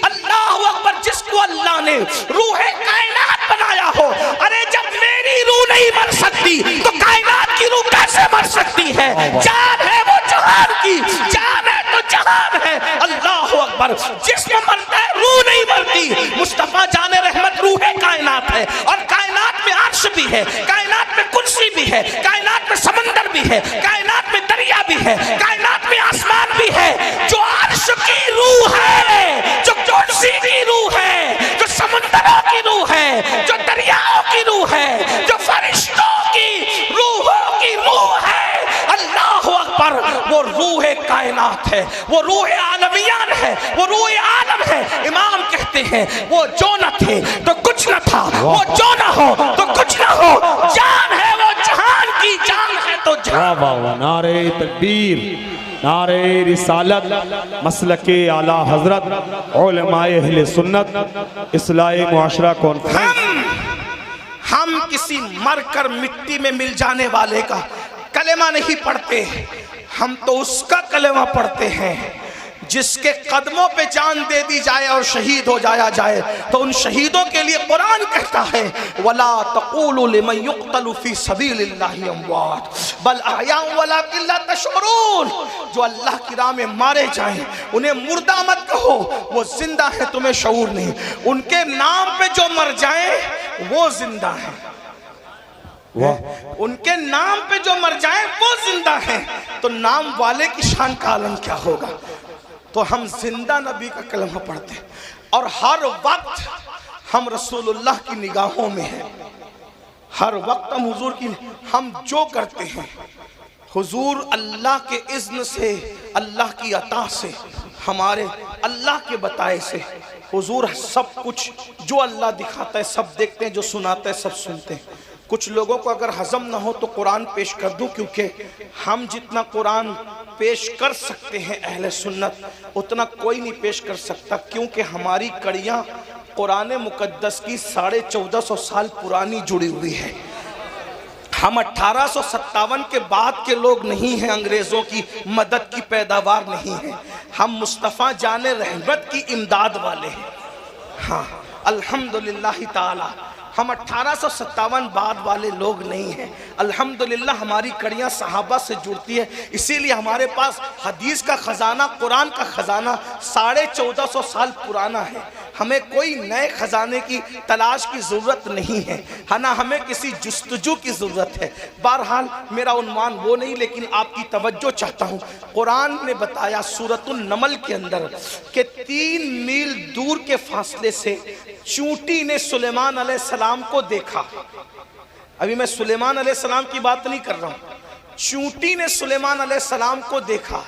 अल्लाह अकबर जिसको अल्लाह ने रूहे कायनात बनाया हो। अरे जब मेरी रूह नहीं मर सकती तो कायनात की रूह कैसे मर सकती है? जान है वो जहान की, जान है तो जहान है। अल्लाह अकबर, जिस्म मरता है रूह नहीं मरती। मुस्तफा जाने रहमत रूह कायनात है, और कायनात में अर्श भी है, कायनात में कुर्सी भी है, कायनात में समंदर भी है, कायनात में दरिया भी है, कायनात में आसमान भी है। जो अर्श की रूह है, जो कुर्सी की रूह है, जो समंदरों की रूह है, जो दरियाओं की रूह है, जो फरिश्तों की रूहों की रूह है, अल्लाह अकबर, वो रूह कायनात है, वो रूह आलमियान है, वो रूह आलम है। इमाम कहते हैं वो जो न थे तो कुछ न था, वो जो न हो तो कुछ न हो, जान है वो जहान की, जान है तो जान। वाह वाह, नारे तकबीर, नारे रिसालत, मसलके आला हजरत, उलमाए अहले सुन्नत, इस्लाही मुआशरा कॉन्फ्रेंस। हम किसी मरकर मिट्टी में मिल जाने वाले का कलेमा नहीं पढ़ते, हम तो उसका कलेमा पढ़ते हैं जिसके कदमों पे जान दे दी जाए और शहीद हो जाया जाए। तो उन शहीदों के लिए कुरान कहता है वला तक़ूलू लिमन युक़तलु फ़ी सबीलिल्लाहि अमवात बल अहयाउ वलाकिन ला तशऊरून। जो अल्लाह की राह में मारे जाएं उन्हें मुर्दा मत कहो, वो जिंदा है, तुम्हें शऊर नहीं। उनके नाम पे जो मर जाए वो जिंदा है, उनके नाम पे जो मर जाए वो जिंदा है। तो नाम वाले की शान का आलम क्या होगा? तो हम जिंदा नबी का कलमा पढ़ते हैं और हर वक्त हम रसूलुल्लाह की निगाहों में हैं। हर वक्त हम हुजूर की, हम जो करते हैं हुजूर अल्लाह के इज़्न से, अल्लाह की अता से, हमारे अल्लाह के बताए से हुजूर सब कुछ जो अल्लाह दिखाता है सब देखते हैं, जो सुनाता है सब सुनते हैं। कुछ लोगों को अगर हजम ना हो तो कुरान पेश कर दूं, क्योंकि हम जितना कुरान पेश कर सकते हैं अहले सुन्नत उतना कोई नहीं पेश कर सकता, क्योंकि हमारी कड़ियाँ कुरान मुकद्दस की 1450 साल पुरानी जुड़ी हुई है। हम 1857 के बाद के लोग नहीं हैं, अंग्रेज़ों की मदद की पैदावार नहीं है, हम मुस्तफ़ा जाने रहमत की इमदाद वाले हैं। हाँ अल्हम्दुलिल्लाह ताला, हम 1857 बाद वाले लोग नहीं हैं। अल्हम्दुलिल्लाह हमारी कड़ियाँ सहाबा से जुड़ती है, इसीलिए हमारे पास हदीस का ख़जाना, कुरान का ख़जाना 1450 साल पुराना है। हमें कोई नए ख़जाने की तलाश की ज़रूरत नहीं है, है ना, हमें किसी जुस्तजू की ज़रूरत है। बहरहाल मेरा उन्वान वो नहीं, लेकिन आपकी तवज्जो चाहता हूँ। कुरान ने बताया सूरतुन नमल के अंदर कि 3 मील दूर के फासले से चूंटी ने सुलेमान अलैहिस्सलाम को देखा। अभी मैं सुलेमान अलैहिस्सलाम की बात नहीं कर रहा हूँ, चूंटी ने सुलेमान अलैहिस्सलाम को देखा।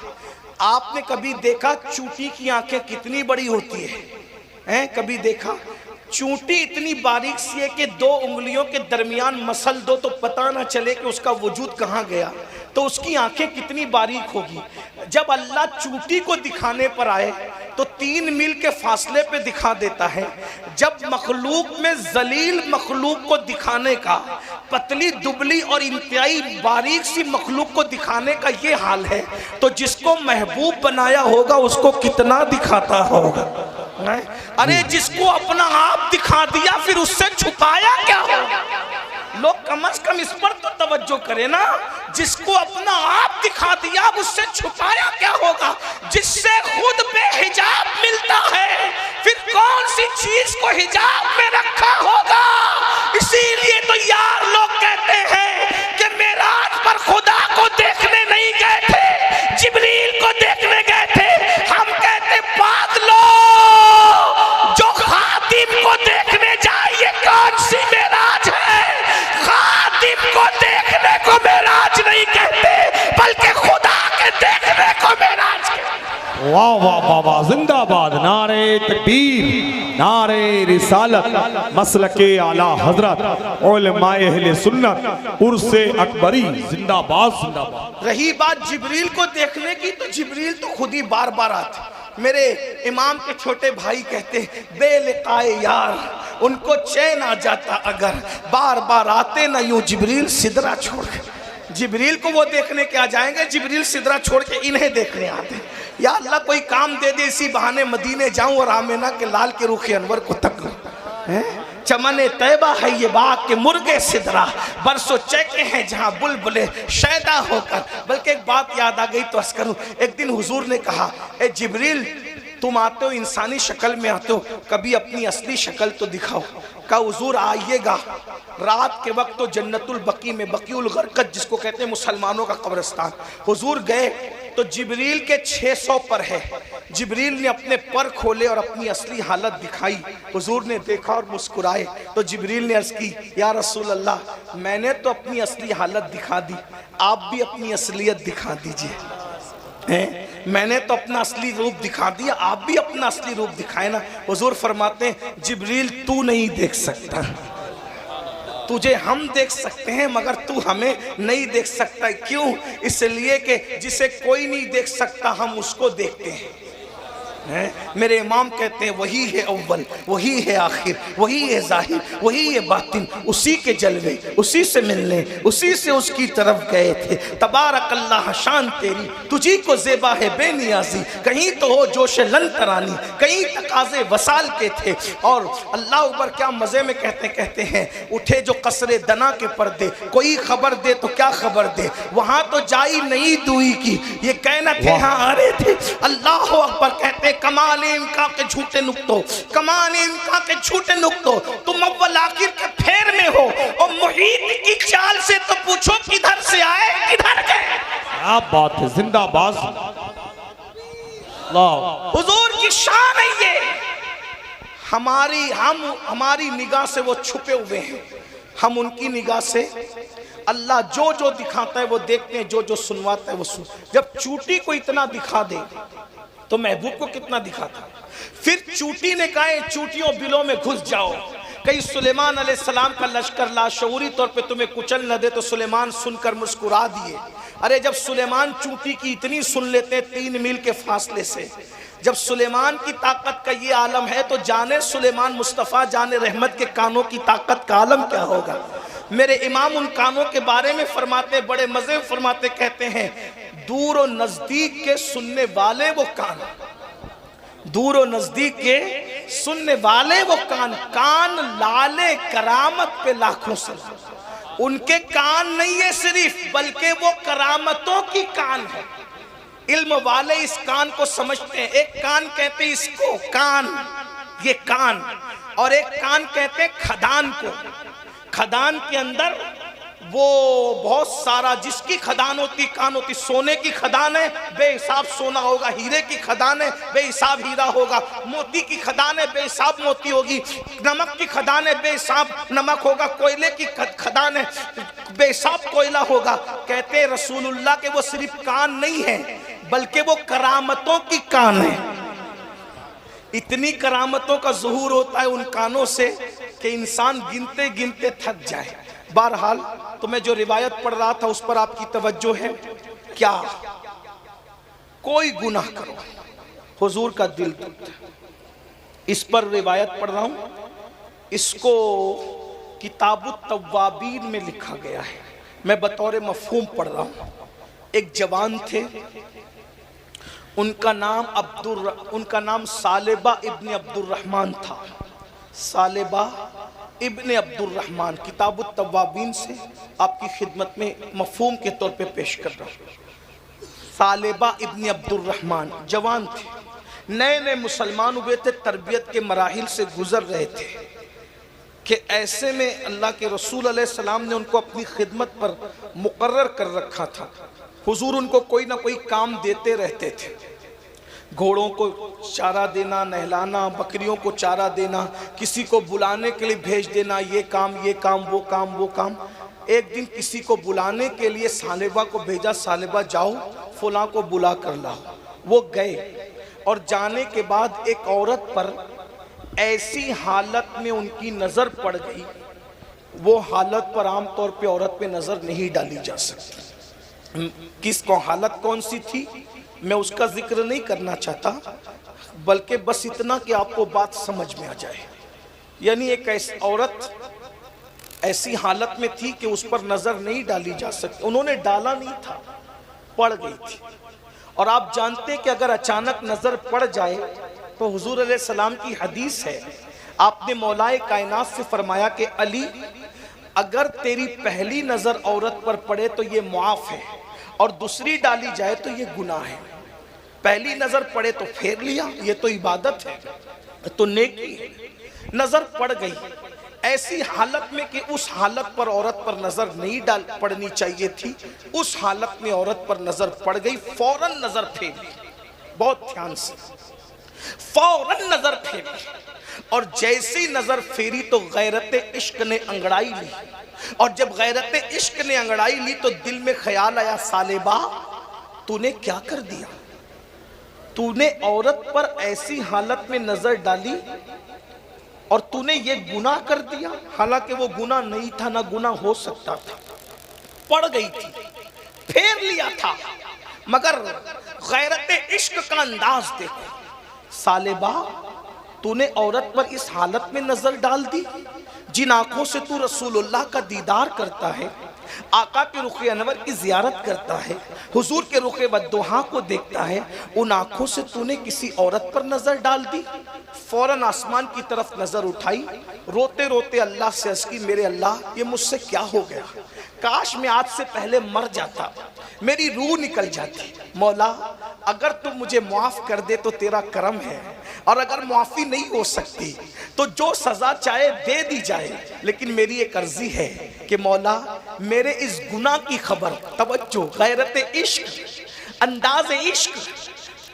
आपने कभी देखा चूंटी की आंखें कितनी बड़ी होती हैं? कभी देखा? चूंटी इतनी बारीक सी है कि 2 उंगलियों के दरमियान मसल दो तो पता ना चले कि उसका वजूद कहाँ गया। तो उसकी आंखें कितनी बारीक होगी। जब अल्लाह चूंटी को दिखाने पर आए तो 3 मील के फासले पे दिखा देता है। जब मखलूक में जलील मखलूक को दिखाने का, पतली दुबली और इंतहाई बारीक सी मखलूक को दिखाने का ये हाल है, तो जिसको महबूब बनाया होगा उसको कितना दिखाता होगा। अरे जिसको अपना आप दिखा दिया फिर उससे छुपाया क्या होगा। लोग कम से कम इस पर तो तवज्जो करें ना। जिसको अपना आप दिखा दिया उससे छुपाया क्या होगा? जिससे खुद बेहिजाब मिलता है फिर कौन सी चीज को हिजाब में रखा होगा? इसीलिए तो यार लोग कहते हैं कि मेराज पर खुदा को देखने नहीं गए थे, जिब्रील को देखने गए थे। हम कहते पागलो, जो खातिम को देखने जाए ये कौन सी मेराज है? खातिम को देखने को मेराज नहीं कहते बल्कि खुदा के देखने को मेराज कहते। वाह वाह वाह वाह, जिंदाबाद, नारे तकबीर, नारे रिसालत, मसलके आला हजरत, उलमाए अहले सुन्नत, उर्से अकबरी, जिंदाबाद जिंदाबाद। रही बात जिब्रील को देखने की, तो जिब्रील तो खुद ही बार बार आते। मेरे इमाम के छोटे भाई कहते बेलिकाए यार, उनको चैन आ जाता अगर बार बार आते ना यूं जिब्रील सिदरा छोड़ के। जिब्रील को वो देखने के आ जाएंगे, जिब्रील सिदरा छोड़ के इन्हें देखने आते। या अल्लाह कोई काम दे दे, इसी बहाने मदीने जाऊं और आमिना के लाल के रुख अनवर को तक लूं। चमने तैबा है ये बाग के मुर्गे सिदरा, बरसों चेके हैं जहां बुलबुले शैदा होकर। बल्कि एक बात याद आ गई तो अर्ज करूं, एक दिन हुजूर ने कहा, ए जिब्रील तुम आते हो इंसानी शक्ल में आते हो, कभी अपनी असली शक्ल तो दिखाओ। कहा हुजूर आइएगा, रात के वक्त तो जन्नतुल बकी में, बकीउल गरकत जिसको कहते हैं मुसलमानों का कब्रिस्तान, हुजूर गए तो जिब्रील के 600 पर है। जिब्रील ने अपने पर खोले और अपनी असली हालत दिखाई। हुजूर ने देखा और मुस्कुराए। तो जिब्रील ने अर्ज की, या रसूल अल्लाह, मैंने तो अपनी असली हालत दिखा दी, आप भी अपनी असलियत दिखा दीजिए। मैंने तो अपना असली रूप दिखा दिया, आप भी अपना असली रूप दिखाए ना। हुजूर फरमाते हैं, जिब्रील तू नहीं देख सकता, तुझे हम देख सकते हैं मगर तू हमें नहीं देख सकता। क्यों? इसलिए कि जिसे कोई नहीं देख सकता हम उसको देखते हैं। मेरे इमाम कहते हैं वही है अव्वल, वही है आखिर, वही है जाहिर, वही है बातिन, उसी के जलवे, उसी से मिलने, उसी से उसकी तरफ गए थे। तबारक अल्लाह शान तेरी, तुझी को ज़ेबा है बेनियाजी, कहीं तो हो जोश लन तरानी, कहीं तकाजे वसाल के थे। और अल्लाह ऊपर क्या मज़े में कहते हैं, उठे जो कसरे दना के पर्दे, कोई खबर दे तो क्या खबर दे, वहाँ तो जाई नहीं दुई की, ये कहना थे यहाँ आ रहे थे। अल्लाह अकबर कहते कमाल इनका के झूठे नुक्तो, कमाल इनका के झूठे नुक्तो, तुम अव्वल आखिर के फेर में हो और मुहीत की चाल से तो पूछो किधर से आए किधर गए। क्या बात है, जिंदाबाद। हुजूर की शान है ये। हमारी निगाह से वो छुपे हुए हैं, हम उनकी निगाह से अल्लाह जो जो दिखाता है वो देखते हैं, जो जो सुनवाता है वो सुन। जब चूटी को इतना दिखा दे तो महबूब को कितना दिखाता। फिर चूटी ने कहा चूटियों बिलों में घुस जाओ। कहीं सुलेमान अलैहिस्सलाम का लश्कर लाशऊरी तौर पे तुम्हें कुचल न दे तो सुलेमान सुनकर मुस्कुरा दिए। अरे जब सुलेमान चूटी की इतनी सुन लेते 3 मील के फासले से, जब सुलेमान की ताकत का ये आलम है तो जाने सुलेमान मुस्तफ़ा जाने रहमत के कानों की ताकत का आलम क्या होगा। मेरे इमाम उन कानों के बारे में फरमाते, बड़े मजे फरमाते, कहते हैं दूर और नजदीक के सुनने वाले वो कान, दूर और नजदीक के सुनने वाले वो कान, कान लाले करामत पे लाखों सलाम। उनके कान नहीं है सिर्फ, बल्कि वो करामतों की कान है। इल्म वाले इस कान को समझते हैं। एक कान कहते हैं इसको कान, ये कान, और एक कान कहते हैं खदान को। खदान के अंदर वो बहुत सारा, जिसकी खदान होती कान होती। सोने की खदान है बेहिसाब सोना होगा, हीरे की खदान है बेहिसाब हीरा होगा, मोती की खदान है बेहिसाब मोती होगी, नमक की खदान है बेहिसाब नमक होगा, कोयले की खदान है बेहिसाब कोयला होगा। कहते हैं रसूलुल्लाह के वो सिर्फ कान नहीं है बल्कि वो करामतों की कान है। इतनी करामतों का ज़ुहूर होता है उन कानों से कि इंसान गिनते गिनते थक जाए। बहरहाल तो मैं जो रिवायत पढ़ रहा था उस पर आपकी तवज्जो है क्या? कोई गुनाह करो हुजूर का दिल दुखता, इस पर रिवायत पढ़ रहा हूं। इसको किताबुत तव्वाबीन में लिखा गया है, मैं बतौर मफहूम पढ़ रहा हूं। एक जवान थे, उनका नाम सालेबा इब्न अब्दुर्रहमान था। सालेबा इब्न अब्दुर्रहमान किताबुत तव्वाबीन से आपकी खिदमत में मफहूम के तौर पे पेश कर रहा हूँ। सालेबा इब्न अब्दुर्रहमान जवान थे, नए नए मुसलमान हुए थे, तरबियत के मराहिल से गुजर रहे थे कि ऐसे में अल्लाह के रसूल अलैहि सलाम ने उनको अपनी खिदमत पर मुकर्रर कर रखा था। हुजूर उनको कोई ना कोई काम देते रहते थे, घोड़ों को चारा देना, नहलाना, बकरियों को चारा देना, किसी को बुलाने के लिए भेज देना, ये काम वो काम वो काम। एक दिन किसी को बुलाने के लिए सालेबा को भेजा, सालेबा जाओ फलां को बुला कर लाओ। वो गए और जाने के बाद एक औरत पर ऐसी हालत में उनकी नज़र पड़ गई, वो हालत पर आम तौर पे औरत पे नज़र नहीं डाली जा सकती। किसको हालत कौन सी थी मैं उसका जिक्र नहीं करना चाहता, बल्कि बस इतना कि आपको बात समझ में आ जाए। यानी एक ऐसी औरत ऐसी हालत में थी कि उस पर नज़र नहीं डाली जा सकती। उन्होंने डाला नहीं था, पड़ गई थी। और आप जानते हैं कि अगर अचानक नज़र पड़ जाए तो हुजूर अलैहि सलाम की हदीस है, आपने मौलाए कायनात से फरमाया कि अली, अगर तेरी पहली नज़र औरत पर पड़े तो ये मुआफ़ है और दूसरी डाली जाए तो ये गुनाह है। पहली नज़र पड़े तो फेर लिया, ये तो इबादत है, तो नेकी है। नज़र पड़ गई ऐसी हालत में कि उस हालत पर औरत पर नज़र नहीं पड़नी चाहिए थी, उस हालत में औरत पर नज़र पड़ गई, फौरन नज़र फेरी, बहुत ध्यान से फौरन नज़र फेरी। और जैसी नज़र फेरी तो गैरत इश्क ने अंगड़ाई ली, और जब गैरत इश्क ने अंगड़ाई ली तो दिल में ख्याल आया, सालेबा तूने क्या कर दिया, तूने औरत पर ऐसी हालत में नज़र डाली और तूने ये गुनाह कर दिया। हालांकि वो गुनाह नहीं था, ना गुनाह हो सकता था, पड़ गई थी, फेर लिया था, मगर गैरत इश्क का अंदाज देखो। सालेबा तूने औरत पर इस हालत में नजर डाल दी, जिन आंखों से तू रसूलुल्लाह का दीदार करता है, आका के रुखे अनवर की जियारत करता है, हुजूर के रुखे बद्दुहा को देखता है, उन आंखों से तूने किसी औरत पर नजर डाल दी। फौरन आसमान की तरफ नजर उठाई, रोते रोते अल्लाह से अर्ज़ की, मेरे अल्लाह ये मुझसे क्या हो गया, काश मैं आज से पहले मर जाता, मेरी रूह निकल जाती। मौला अगर तुम मुझे माफ़ कर दे तो तेरा करम है, और अगर माफ़ी नहीं हो सकती तो जो सज़ा चाहे दे दी जाए, लेकिन मेरी एक अर्जी है कि मौला मेरे इस गुनाह की खबर, तवज्जो गैरत इश्क, अंदाज इश्क,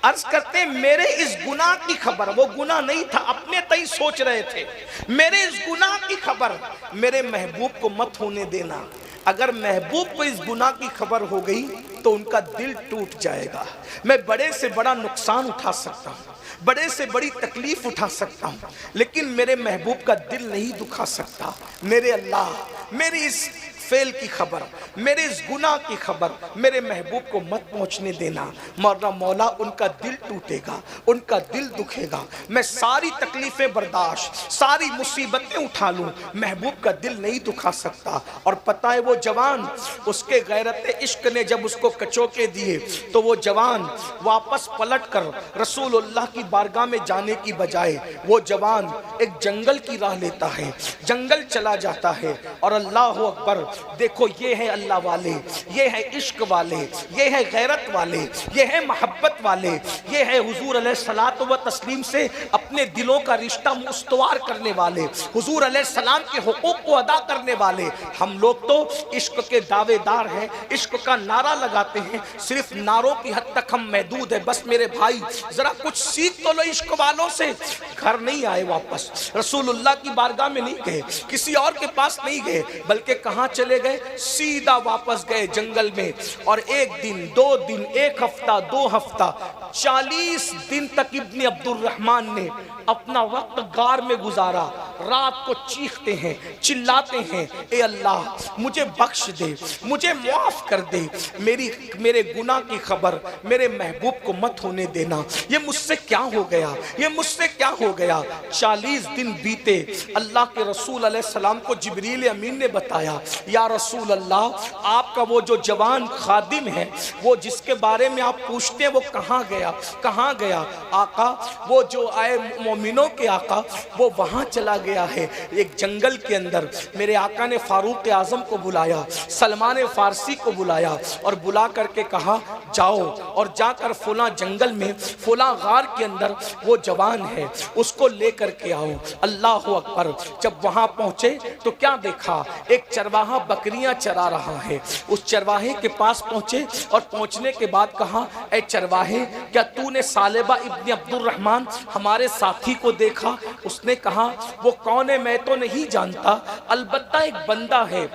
अर्ज करते मेरे इस गुनाह की खबर, वो गुनाह नहीं था, अपने तय सोच रहे थे, मेरे इस गुनाह की खबर मेरे महबूब को मत होने देना। अगर महबूब को इस गुनाह की खबर हो गई तो उनका दिल टूट जाएगा। मैं बड़े से बड़ा नुकसान उठा सकता हूँ, बड़े से बड़ी तकलीफ उठा सकता हूँ, लेकिन मेरे महबूब का दिल नहीं दुखा सकता। मेरे अल्लाह मेरी इस फेल की खबर, मेरे इस गुनाह की खबर मेरे महबूब को मत पहुंचने देना, मौला मौला उनका दिल टूटेगा, उनका दिल दुखेगा। मैं सारी तकलीफें बर्दाश्त, सारी मुसीबतें उठा लूं, महबूब का दिल नहीं दुखा सकता। और पता है वो जवान, उसके गैरत इश्क ने जब उसको कचोके दिए तो वो जवान वापस पलट कर रसूलुल्लाह की बारगाह में जाने की बजाय वो जवान एक जंगल की राह लेता है, जंगल चला जाता है। और अल्लाह अकबर, देखो ये है अल्लाह वाले, ये है इश्क वाले, ये है गैरत वाले, ये है मोहब्बत वाले, ये है हुजूर अलैहिस्सलातु व तस्लीम से अपने दिलों का रिश्ता मुस्तवार करने वाले, हुजूर अलैहिस्सलाम के हुकूक को अदा करने वाले। हम लोग तो इश्क के दावेदार हैं, इश्क का नारा लगाते हैं, सिर्फ नारों की हद तक हम महदूद है। बस मेरे भाई जरा कुछ सीख तो लो इश्क वालों से। घर नहीं आए वापस, रसूलुल्लाह की बारगाह में नहीं गए, किसी और के पास नहीं गए, बल्कि कहाँ चले गए, सीधा वापस गए जंगल में। और एक दिन, 2 दिन, 1 हफ्ता, 2 हफ्ता, 40 दिन तक इब्न अब्दुर्रहमान ने अपना वक्त गार में गुजारा। रात को चीखते हैं, चिल्लाते हैं, ए अल्लाह मुझे बख्श दे, मुझे माफ कर दे, मेरे गुनाह की खबर मेरे महबूब को मत होने देना। ये मुझसे क्या हो गया, ये मुझसे क्या हो गया। 40 दिन बीते, अल्लाह के रसूल अलैहिस्सलाम को जिब्रील अमीन ने बताया, या रसूल अल्लाह आपका वो जो जवान खादिम है, वो जिसके बारे में आप पूछते हैं, वो कहाँ गया, कहाँ गया। आका वो जो आए मोमिनों के आका, वो वहाँ चला गया गया है। एक जंगल के अंदर मेरे आका ने फारूक आजम को बुलाया, सलमान फारसी को बुलाया और बुला करके कहा जाओ और जाकर फुला जंगल में फुला गार के अंदर वो जवान है उसको लेकर के आओ। अल्लाह अकबर। जब वहां पहुंचे तो क्या देखा, एक चरवाहा बकरियां चरा रहा है। उस चरवाहे के पास पहुंचे और पहुंचने के बाद कहा, ए चरवाहे, क्या तूने सालेबा इब्न अब्दुल रहमान हमारे साथी को देखा? उसने कहा, वो कौन है मैं तो नहीं जानता, अलबत्ता एक बंदा है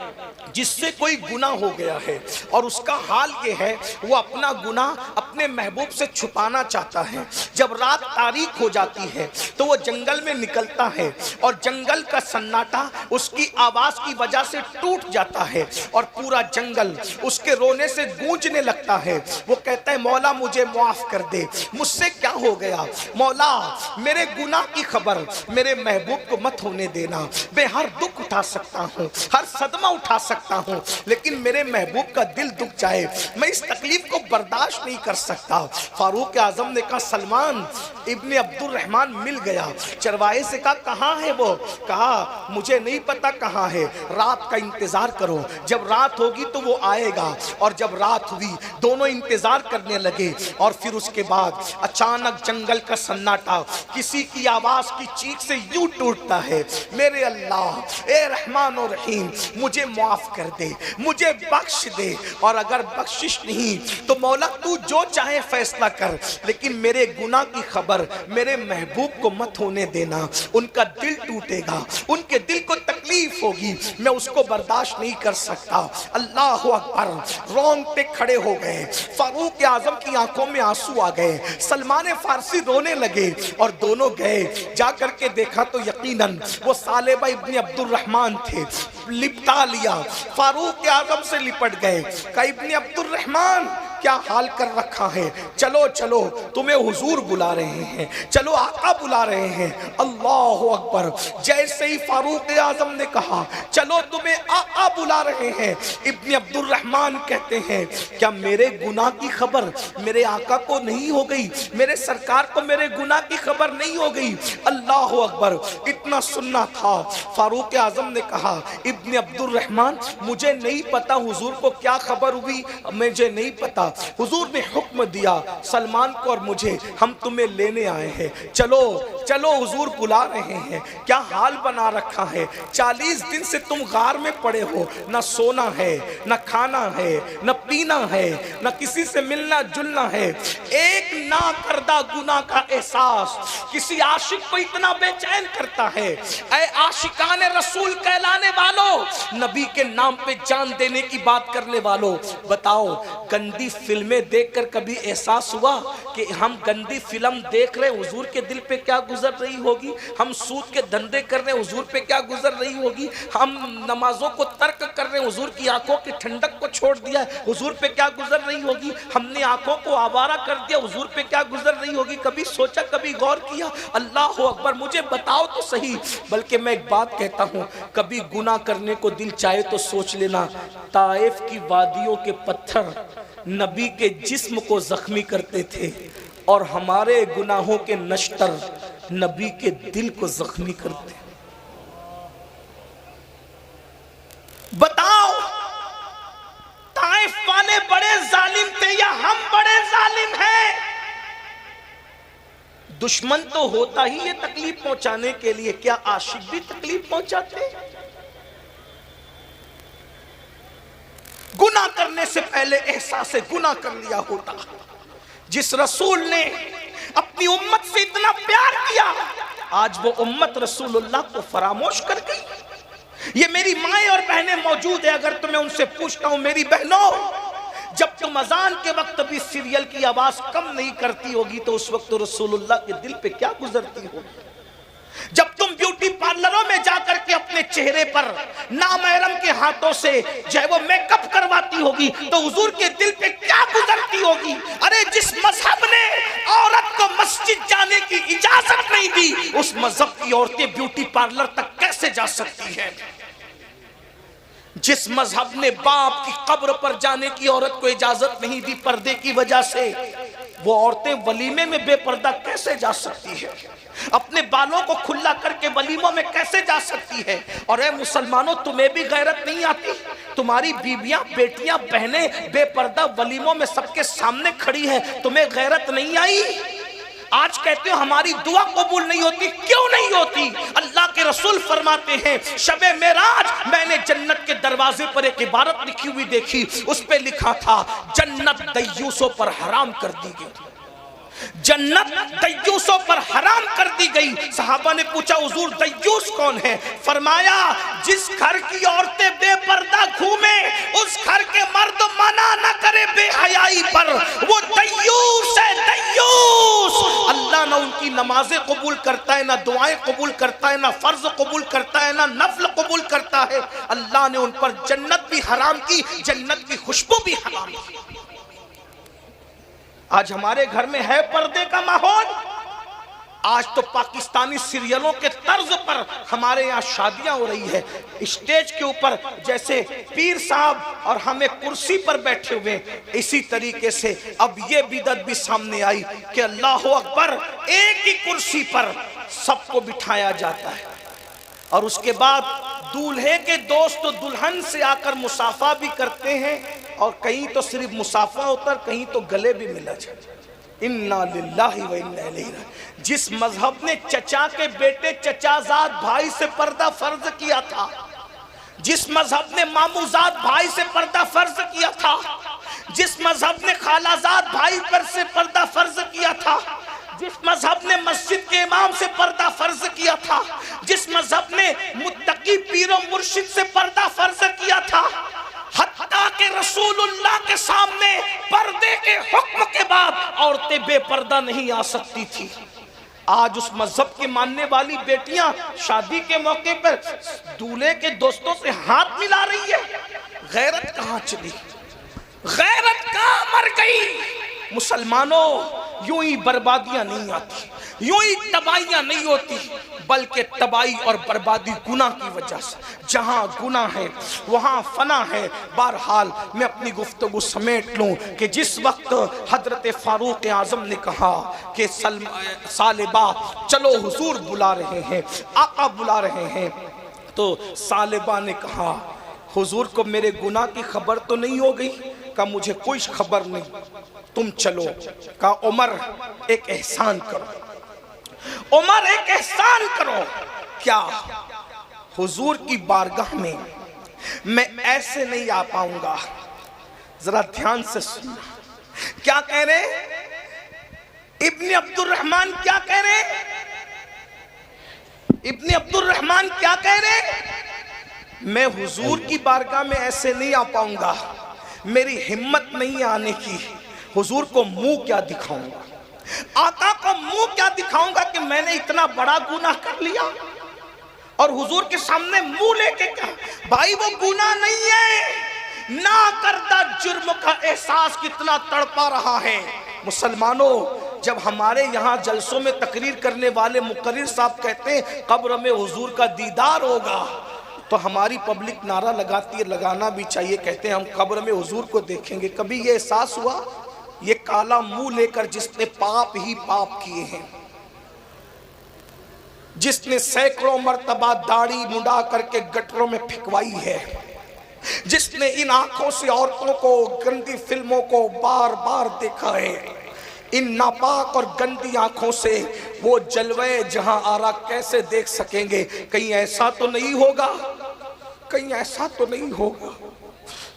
जिससे कोई गुनाह हो गया है और उसका हाल ये है वो अपना गुनाह अपने महबूब से छुपाना चाहता है। जब रात तारीक हो जाती है तो वो जंगल में निकलता है और जंगल का सन्नाटा उसकी आवाज की वजह से टूट जाता है और पूरा जंगल उसके रोने से गूंजने लगता है। वो कहता है, मौला मुझे माफ कर दे, मुझसे क्या हो गया? मौला मेरे गुनाह की खबर मेरे महबूब को मत होने देना। मैं हर दुख उठा सकता हूँ, हर सदमा उठा सकता हूँ, लेकिन मेरे महबूब का दिल दुख जाए, मैं इस तकलीफ को बर्दाश्त नहीं कर सकता। फारूक आजम ने कहा, सलमान इब्ने अब्दुल रहमान मिल गया। चरवाहे से कहा, कहाँ है वो? कहा, मुझे नहीं पता कहाँ है, रात का इंतजार करो, जब रात होगी तो वो आएगा। और जब रात हुई दोनों इंतजार करने लगे और फिर उसके बाद अचानक जंगल का सन्नाटा किसी की आवाज की चीख से यूं टूटता है, मेरे अल्लाह, ए रहमान और रहीम, मुझे माफ कर दे, मुझे बख्श दे, और अगर बख्शिश नहीं तो मौला तू जो चाहे फैसला कर, लेकिन मेरे गुनाह की खबर मेरे महबूब को मत होने देना। उनका दिल टूटेगा, उनके दिल को तकलीफ होगी, मैं उसको बर्दाश्त नहीं कर सकता। अल्लाह अकबर। रोंगटे खड़े हो गए, फारूक आजम की आंखों में आंसू आ गए, सलमान फारसी रोने लगे और दोनों गए। जाकर के देखा तो यकीनन वो सालेबा इब्न अब्दुल रहमान थे। लिपटा लिया, फारूक आजम से लिपट गए। कहा, इब्न अब्दुल रहमान क्या हाल कर रखा है, चलो चलो तुम्हें हुजूर बुला रहे हैं, चलो आका बुला रहे हैं। अल्लाह अकबर। जैसे ही फारूक आजम ने कहा चलो तुम्हें आका बुला रहे हैं, इब्न अब्दुल रहमान कहते हैं, क्या मेरे गुनाह की खबर मेरे आका को नहीं हो गई, मेरे सरकार को मेरे गुनाह की खबर नहीं हो गई? अल्लाह अकबर। इतना सुनना था। फारूक आजम ने कहा, इब्न अब्दुल रहमान मुझे नहीं पता हुजूर को क्या खबर हुई, मुझे नहीं पता। हुजूर ने हुक्म दिया सलमान को और मुझे, हम तुम्हें लेने आए हैं, चलो चलो हुजूर बुला रहे हैं। क्या हाल बना रखा है, 40 दिन से तुम गार में पड़े हो, ना सोना है, ना खाना है, ना पीना है, ना किसी से मिलना जुलना है। एक ना करदा गुनाह का एहसास किसी आशिक को इतना बेचैन करता है। ऐ आशिकाने रसूल कहलाने वालों, नबी के नाम पे जान देने की बात करने वालों, बताओ गंदी फिल्में देखकर कभी एहसास हुआ कि हम गंदी फिल्म देख रहे, हुजूर के दिल पे क्या गुजर रही होगी? हम सूद के धंधे कर रहे, हुजूर पे क्या गुजर रही होगी? हम नमाजों को तर्क कर रहे, हुजूर की आंखों की ठंडक को छोड़ दिया, हुजूर पे क्या गुजर रही होगी? हमने आंखों को आवारा कर दिया, हुजूर पे क्या गुजर रही होगी? कभी सोचा, कभी गौर किया? अल्लाह अकबर। मुझे बताओ तो सही। बल्कि मैं एक बात कहता हूँ, कभी गुनाह करने को दिल चाहे तो सोच लेना, ताइफ की वादियों के पत्थर नबी के जिस्म को जख्मी करते थे और हमारे गुनाहों के नश्तर नबी के दिल को जख्मी करते। बताओ, ताइफ वाले बड़े जालिम थे या हम बड़े जालिम हैं? दुश्मन तो होता ही ये तकलीफ पहुंचाने के लिए, क्या आशिक भी तकलीफ पहुंचाते? गुनाह करने से पहले एहसास गुनाह कर लिया होता। जिस रसूल ने अपनी उम्मत से इतना प्यार किया, आज वो उम्मत रसूलुल्लाह को फरामोश कर गई। ये मेरी माएं और बहनें मौजूद है, अगर तुम्हें उनसे पूछता हूं, मेरी बहनों, जब तुम अजान के वक्त भी सीरियल की आवाज कम नहीं करती होगी तो उस वक्त तो रसूलुल्लाह के दिल पे क्या गुजरती होगी? जब तुम ब्यूटी पार्लरों में जाकर के अपने चेहरे पर नामहरम के हाथों से जो है वो मेकअप करवाती होगी तो हुजूर के दिल पे क्या गुजरती होगी? अरे जिस मजहब ने औरत को मस्जिद जाने की इजाजत नहीं दी, उस मजहब की औरतें ब्यूटी पार्लर तक कैसे जा सकती है? जिस मजहब ने बाप की कब्र पर जाने की औरत को इजाजत नहीं दी पर्दे की वजह से, वो औरतें वलीमे में बेपर्दा कैसे जा सकती है? अपने बालों को खुला करके वलीमों में कैसे जा सकती है? और ए मुसलमानों, तुम्हें भी गैरत नहीं आती? तुम्हारी बीबियां, बेटियां, बहनें बेपर्दा वलीमों में सबके सामने खड़ी हैं, तुम्हें गैरत नहीं आई? आज कहते हो हमारी दुआ कबूल नहीं होती। क्यों नहीं होती? अल्लाह के रसूल फरमाते हैं, शबे मेराज मैंने जन्नत के दरवाजे पर एक इबारत लिखी हुई देखी, उस पे लिखा था, जन्नत दय्यूसों पर हराम कर दी गई। जन्नत दय्यूसों पर हराम कर दी गई। सहाबा ने पूछा, हुजूर दय्यूस कौन है? फरमाया, जिस घर की औरतें बेपर्दा घूमे, उस घर के मर्द मना न करे बेहयाई पर, वो दय्यूस है, दय्यूस। अल्लाह ना उनकी नमाजें कबूल करता है, ना दुआएं कबूल करता है, ना फर्ज कबूल करता है, ना नफल कबूल करता है। अल्लाह ने उन पर जन्नत भी हराम की, जन्नत की खुशबू भी हराम की। आज हमारे घर में है पर्दे का माहौल। आज तो पाकिस्तानी सीरियलों के तर्ज पर हमारे यहाँ शादियां हो रही है। स्टेज के ऊपर जैसे पीर साहब और हमें कुर्सी पर बैठे हुए, इसी तरीके से अब ये बिदअत भी सामने आई कि अल्लाह अकबर, एक ही कुर्सी पर सबको बिठाया जाता है। और उसके बाद दूल्हे के दोस्त तो दुल्हन से आकर मुसाफा भी करते हैं, और कहीं तो सिर्फ मुसाफा होता है, कहीं तो गले भी मिला जाए। इन्ना लिल्लाहि व इन्ना इलैहि राजिऊन। जिस मजहब ने चचा के बेटे चचाजाद भाई से पर्दा फर्ज किया था, जिस मजहब ने मामूजाद भाई से पर्दा फर्ज किया था, जिस मजहब ने खालाजाद भाई पर से पर्दा फर्ज किया था, जिस मजहब ने मस्जिद के इमाम से पर्दा फर्ज किया था, जिस मजहब ने मुत्तकी पीरो मुर्शिद से पर्दा फर्ज किया था, हत्ता के रसूलुल्लाह के सामने पर्दे के हुक्म के बाद औरतें बेपर्दा नहीं आ सकती थी। आज उस मजहब के मानने वाली बेटियां शादी के मौके पर दूल्हे के दोस्तों से हाथ मिला रही है। गैरत कहां चली? गैरत कहां मर गई? मुसलमानों, यूं ही बर्बादियां नहीं आती, यूं ही तबाहियां नहीं होती, बल्कि तबाही और बर्बादी गुनाह की वजह से। जहां गुनाह है वहां फना है। बहरहाल मैं अपनी गुफ्तगू समेट लूं कि जिस वक्त हजरत फारूक आजम ने कहा कि सालिबा चलो हुजूर बुला रहे हैं, आका बुला रहे हैं, तो सालिबा ने कहा, हुजूर को मेरे गुनाह की खबर तो नहीं हो गई? का मुझे कोई खबर नहीं, तुम चलो। का उमर एक एहसान करो, उमर एक एहसान करो। क्या? हुजूर की बारगाह में मैं ऐसे नहीं आ पाऊंगा। जरा ध्यान से सुनना, क्या कह रहे इब्ने अब्दुल रहमान? क्या कह रहे इब्ने अब्दुल रहमान? क्या कह रहे? मैं हुजूर की बारगाह में ऐसे नहीं आ पाऊंगा, मेरी हिम्मत नहीं आने की। हुजूर को मुंह क्या दिखाऊंगा, आका को मुंह क्या दिखाऊंगा कि मैंने इतना बड़ा गुनाह कर लिया। और हुजूर के सामने मुंह लेके क्या? भाई वो गुनाह नहीं है, ना करता जुर्म का एहसास कितना तड़पा रहा है। मुसलमानों, जब हमारे यहाँ जलसों में तकरीर करने वाले मुकर्रिर साहब कहते हैं कब्र में हुजूर का दीदार होगा, तो हमारी पब्लिक नारा लगाती है, लगाना भी चाहिए, कहते हैं हम कब्र में हुजूर को देखेंगे। कभी ये एहसास हुआ? ये काला मुंह लेकर जिसने पाप ही पाप किए हैं, जिसने सैकड़ों मर्तबा दाढ़ी मुंडा करके गटरों में फिकवाई है, जिसने इन आंखों से औरतों को, गंदी फिल्मों को बार बार देखा है, इन नापाक और गंदी आंखों से वो जलवे जहां आरा कैसे देख सकेंगे? कहीं ऐसा तो नहीं होगा, कहीं ऐसा तो नहीं होगा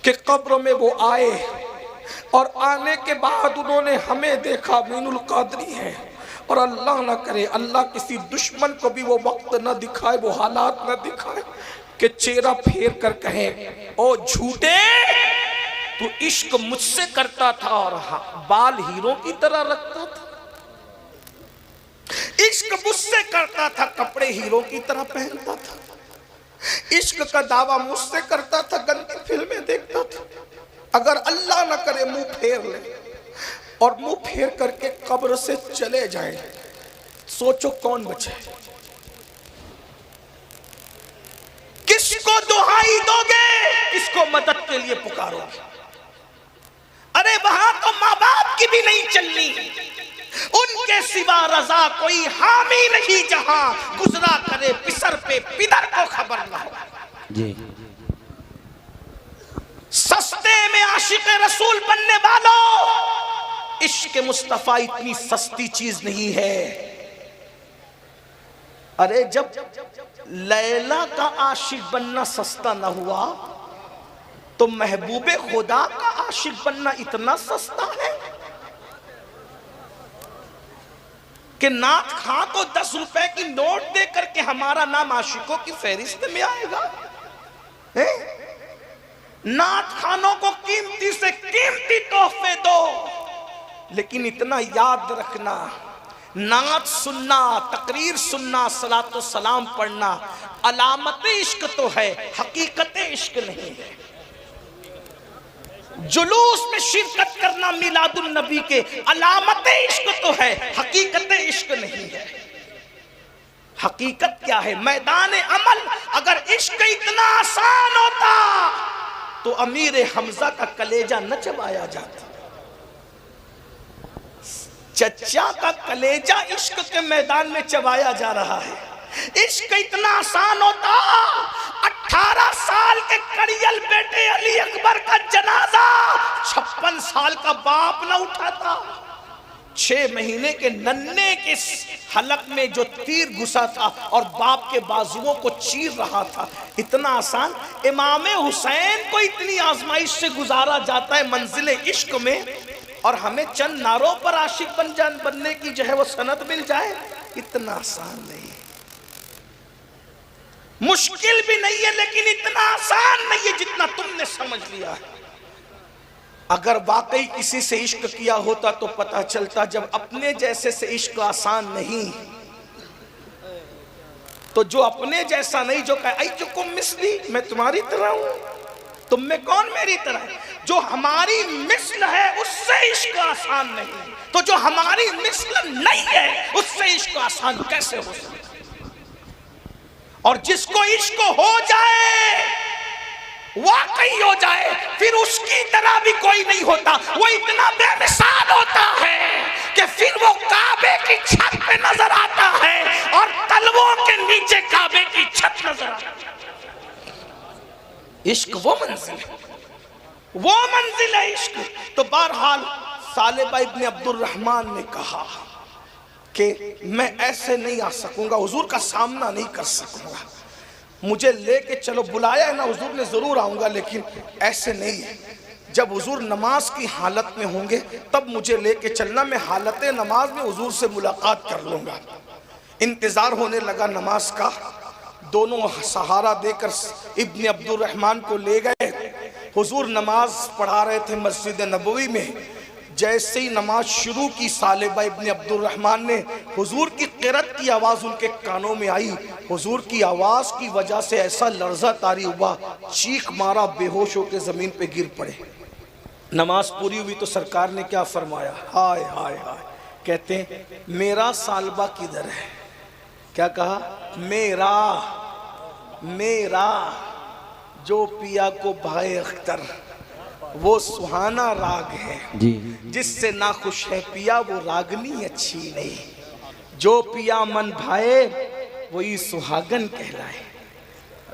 कि कब्र में वो आए और आने के बाद उन्होंने हमें देखा मीनुल कादरी है, और अल्लाह ना करे, अल्लाह किसी दुश्मन को भी वो वक्त न दिखाए, वो हालात न दिखाए कि चेहरा फेर कर कहे, ओ झूठे, तू इश्क मुझसे करता था और बाल हीरो की तरह रखता था, इश्क मुझसे करता था, कपड़े हीरो की तरह पहनता था, इश्क का दावा मुझसे करता था, गंदी फिल्में देखता था। अगर अल्लाह न करे मुंह फेर ले और मुंह फेर करके कब्र से चले जाए, सोचो कौन बचे? किसको दुहाई दोगे? किसको मदद के लिए पुकारोगे? अरे वहां तो माँ बाप की भी नहीं चलनी, उनके सिवा रजा कोई हामी नहीं जहां, गुजरा करे पिसर पे पिदर को खबर ना हो जी। सस्ते में आशिक रसूल बनने वालों, इश्क मुस्तफा इतनी सस्ती चीज नहीं है। अरे जब लैला का आशिक बनना सस्ता ना हुआ तो महबूबे खुदा का आशिक बनना इतना सस्ता है कि नाथ खां को 10 रुपए की नोट दे करके हमारा नाम आशिकों की फहरिस्त में आएगा। नाथ खानों को कीमती से कीमती तोहफे दो, लेकिन इतना याद रखना, नात सुनना, तकरीर सुनना, सलातो सलाम पढ़ना अलामत इश्क तो है, हकीकत इश्क नहीं है। जुलूस में शिरकत करना मिलादुन नबी के अलामत इश्क तो है, हकीकत इश्क नहीं है। हकीकत क्या है? मैदान अमल अगर इश्क इतना आसान होता तो अमीर हमजा का कलेजा न चबाया जाता। चच्चा का कलेजा इश्क के मैदान में चबाया जा रहा है। इश्क इतना आसान होता, 18 साल के कड़ियल बेटे अली अकबर का जनाजा 56 साल का बाप न उठाता। 6 महीने के नन्हे के हलक में जो तीर घुसा था और बाप के बाजुओं को चीर रहा था, इतना आसान इमाम हुसैन को इतनी आजमाइश से गुजारा जाता है मंजिल इश्क में, और हमें चंद नारों पर आशिक बनने की जो है वो सनद मिल जाए, इतना आसान नहीं है। मुश्किल भी नहीं है लेकिन इतना आसान नहीं है जितना तुमने समझ लिया है। अगर वाकई किसी से इश्क किया होता तो पता चलता जब अपने जैसे से इश्क आसान नहीं, तो जो अपने जैसा नहीं, जो कहे जो को मिसली मैं तुम्हारी तरह हूं, तुम में कौन मेरी तरह है, जो हमारी मिसल है उससे इश्क आसान नहीं, तो जो हमारी मिसल नहीं है उससे इश्क आसान कैसे हो सकता? और जिसको इश्क हो जाए, वाकई हो जाए, फिर उसकी तरह भी कोई नहीं होता। वो इतना बेमिसाल होता है कि फिर वो काबे की छत पे नजर आता है और तलवों के नीचे काबे की छत नजर आती है। इश्क वो मंजिल है, वो मंजिल है इश्क। तो बहरहाल सालेबा इब्न अब्दुर्रहमान ने कहा कि मैं ऐसे नहीं आ सकूंगा, हुजूर का सामना नहीं कर सकूंगा, मुझे लेके चलो। बुलाया है ना हुजूर ने, जरूर आऊंगा, लेकिन ऐसे नहीं है। जब हुजूर नमाज की हालत में होंगे तब मुझे लेके चलना, मैं हालत नमाज में हुजूर से मुलाकात कर लूंगा। इंतजार होने लगा नमाज का। दोनों सहारा देकर इब्न अब्दुर्रहमान को ले गए। हुजूर नमाज पढ़ा रहे थे मस्जिद नबवी में। जैसे ही नमाज शुरू की, सालेबा इब्न अब्दुर्रहमान ने हुजूर की क़िरात की आवाज़ उनके कानों में आई। हुजूर की आवाज़ की वजह से ऐसा लर्जा तारी हुआ, चीख मारा, बेहोश होकर ज़मीन पे गिर पड़े। नमाज पूरी हुई तो सरकार ने क्या फरमाया? हाय हाय हाय। कहते हैं मेरा सालबा किधर है? क्या कहा? मेरा मेरा जो पिया को भाई अख्तर, वो सुहाना राग है जी, जिससे ना खुश है पिया वो रागनी अच्छी नहीं। जो पिया मन भाए वही सुहागन कहलाए।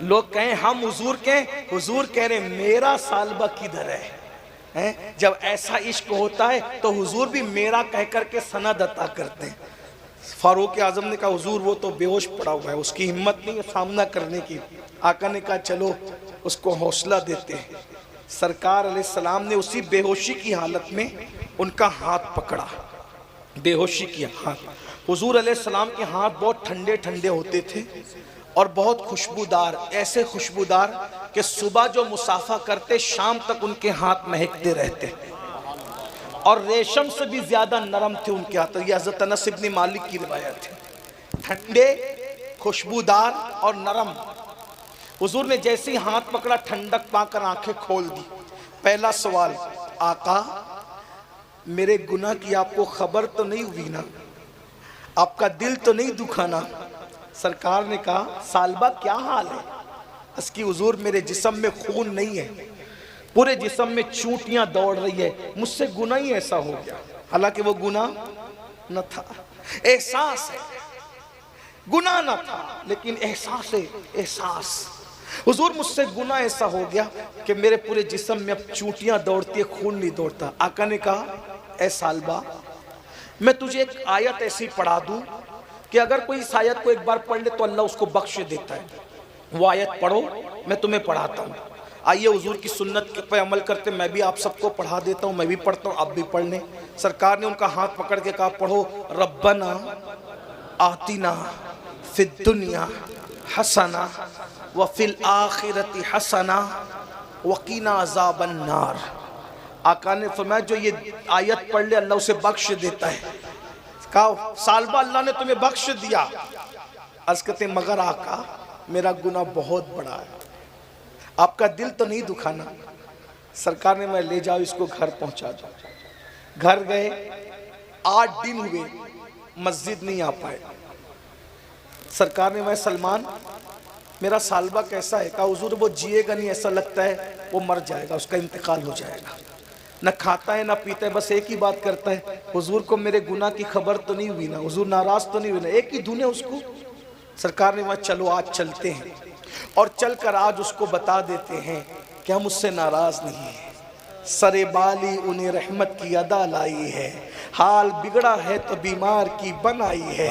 लोग कहें हम हुजूर के, हुजूर कह रहे मेरा सालबा किधर है? हैं? जब ऐसा इश्क होता है तो हुजूर भी मेरा कह करके सनद अता करते हैं। फारूक आजम ने कहा हुजूर वो तो बेहोश पड़ा हुआ है, उसकी हिम्मत नहीं है सामना करने की। आका ने कहा चलो उसको हौसला देते हैं। सरकार अलैहिस्सलाम ने उसी बेहोशी की हालत में उनका हाथ पकड़ा, बेहोशी की हाथ। हुजूर अलैहिस्सलाम के हाथ बहुत ठंडे ठंडे होते थे और बहुत खुशबूदार, ऐसे खुशबूदार कि सुबह जो मुसाफा करते शाम तक उनके हाथ महकते रहते, और रेशम से भी ज्यादा नरम थे उनके हाथ। ये हज़रत अनस इब्न मालिक की रिवायत है। ठंडे, खुशबूदार और नरम। हुजूर ने जैसे ही हाथ पकड़ा ठंडक पाकर आंखें खोल दी। पहला सवाल, आका मेरे गुनाह की आपको खबर तो नहीं हुई ना? आपका दिल तो नहीं दुखाना? सरकार ने कहा सालबा क्या हाल है? इसकी हुजूर मेरे जिस्म में खून नहीं है, पूरे जिस्म में चूंटियां दौड़ रही है, मुझसे गुनाह ही ऐसा हो गया। हालांकि वो गुनाह न था, एहसास है, गुनाह न था लेकिन एहसास है, एहसास। हुजूर मुझसे गुनाह ऐसा हो गया कि मेरे पूरे जिस्म में अब चूंटियां दौड़ती है, खून नहीं दौड़ता। आका ने कहा, ए सालबा, मैं तुझे एक आयत ऐसी पढ़ा दूं कि अगर कोई इस आयत को एक बार पढ़ ले तो अल्लाह उसको बख्श देता है। वो आयत पढ़ो, मैं तुम्हें पढ़ाता हूँ। आइए हुजूर की सुन्नत पे अमल करते, मैं भी आप सबको पढ़ा देता हूँ, मैं भी पढ़ता हूँ, आप भी पढ़ लें। सरकार ने उनका हाथ पकड़ के कहा, पढ़ो, रब्बना आतिना फिद दुनिया हसना व फिल आखिरती हसना वकीना अज़ाबन नार। आका ने फरमाया, जो ये आयत पढ़ ले अल्लाह उसे बख्श देता है। कहा, सालबा अल्लाह ने तुम्हें बख्श दिया। अर्ज़ करते, मगर आका मेरा गुनाह बहुत बड़ा है, आपका दिल तो नहीं दुखाना। सरकार ने, मैं ले जाओ इसको घर पहुंचा दो। घर गए, 8 दिन हुए, मस्जिद नहीं आ पाए। सरकार ने, मैं सलमान, मेरा सालबा कैसा है? कहा, हुजूर वो जिएगा नहीं, ऐसा लगता है वो मर जाएगा, उसका इंतकाल हो जाएगा। न खाता है न पीता है, बस एक ही बात करता है, हुजूर को मेरे गुनाह की खबर तो नहीं हुई ना, हुजूर नाराज तो नहीं हुई ना, एक ही धुन है उसको। सरकार ने, वहाँ चलो आज चलते हैं और चलकर आज उसको बता देते हैं कि हम उससे नाराज नहीं हैं। सरे बाली उन्हें रहमत की अदा लाई है, हाल बिगड़ा है तो बीमार की बनाई है।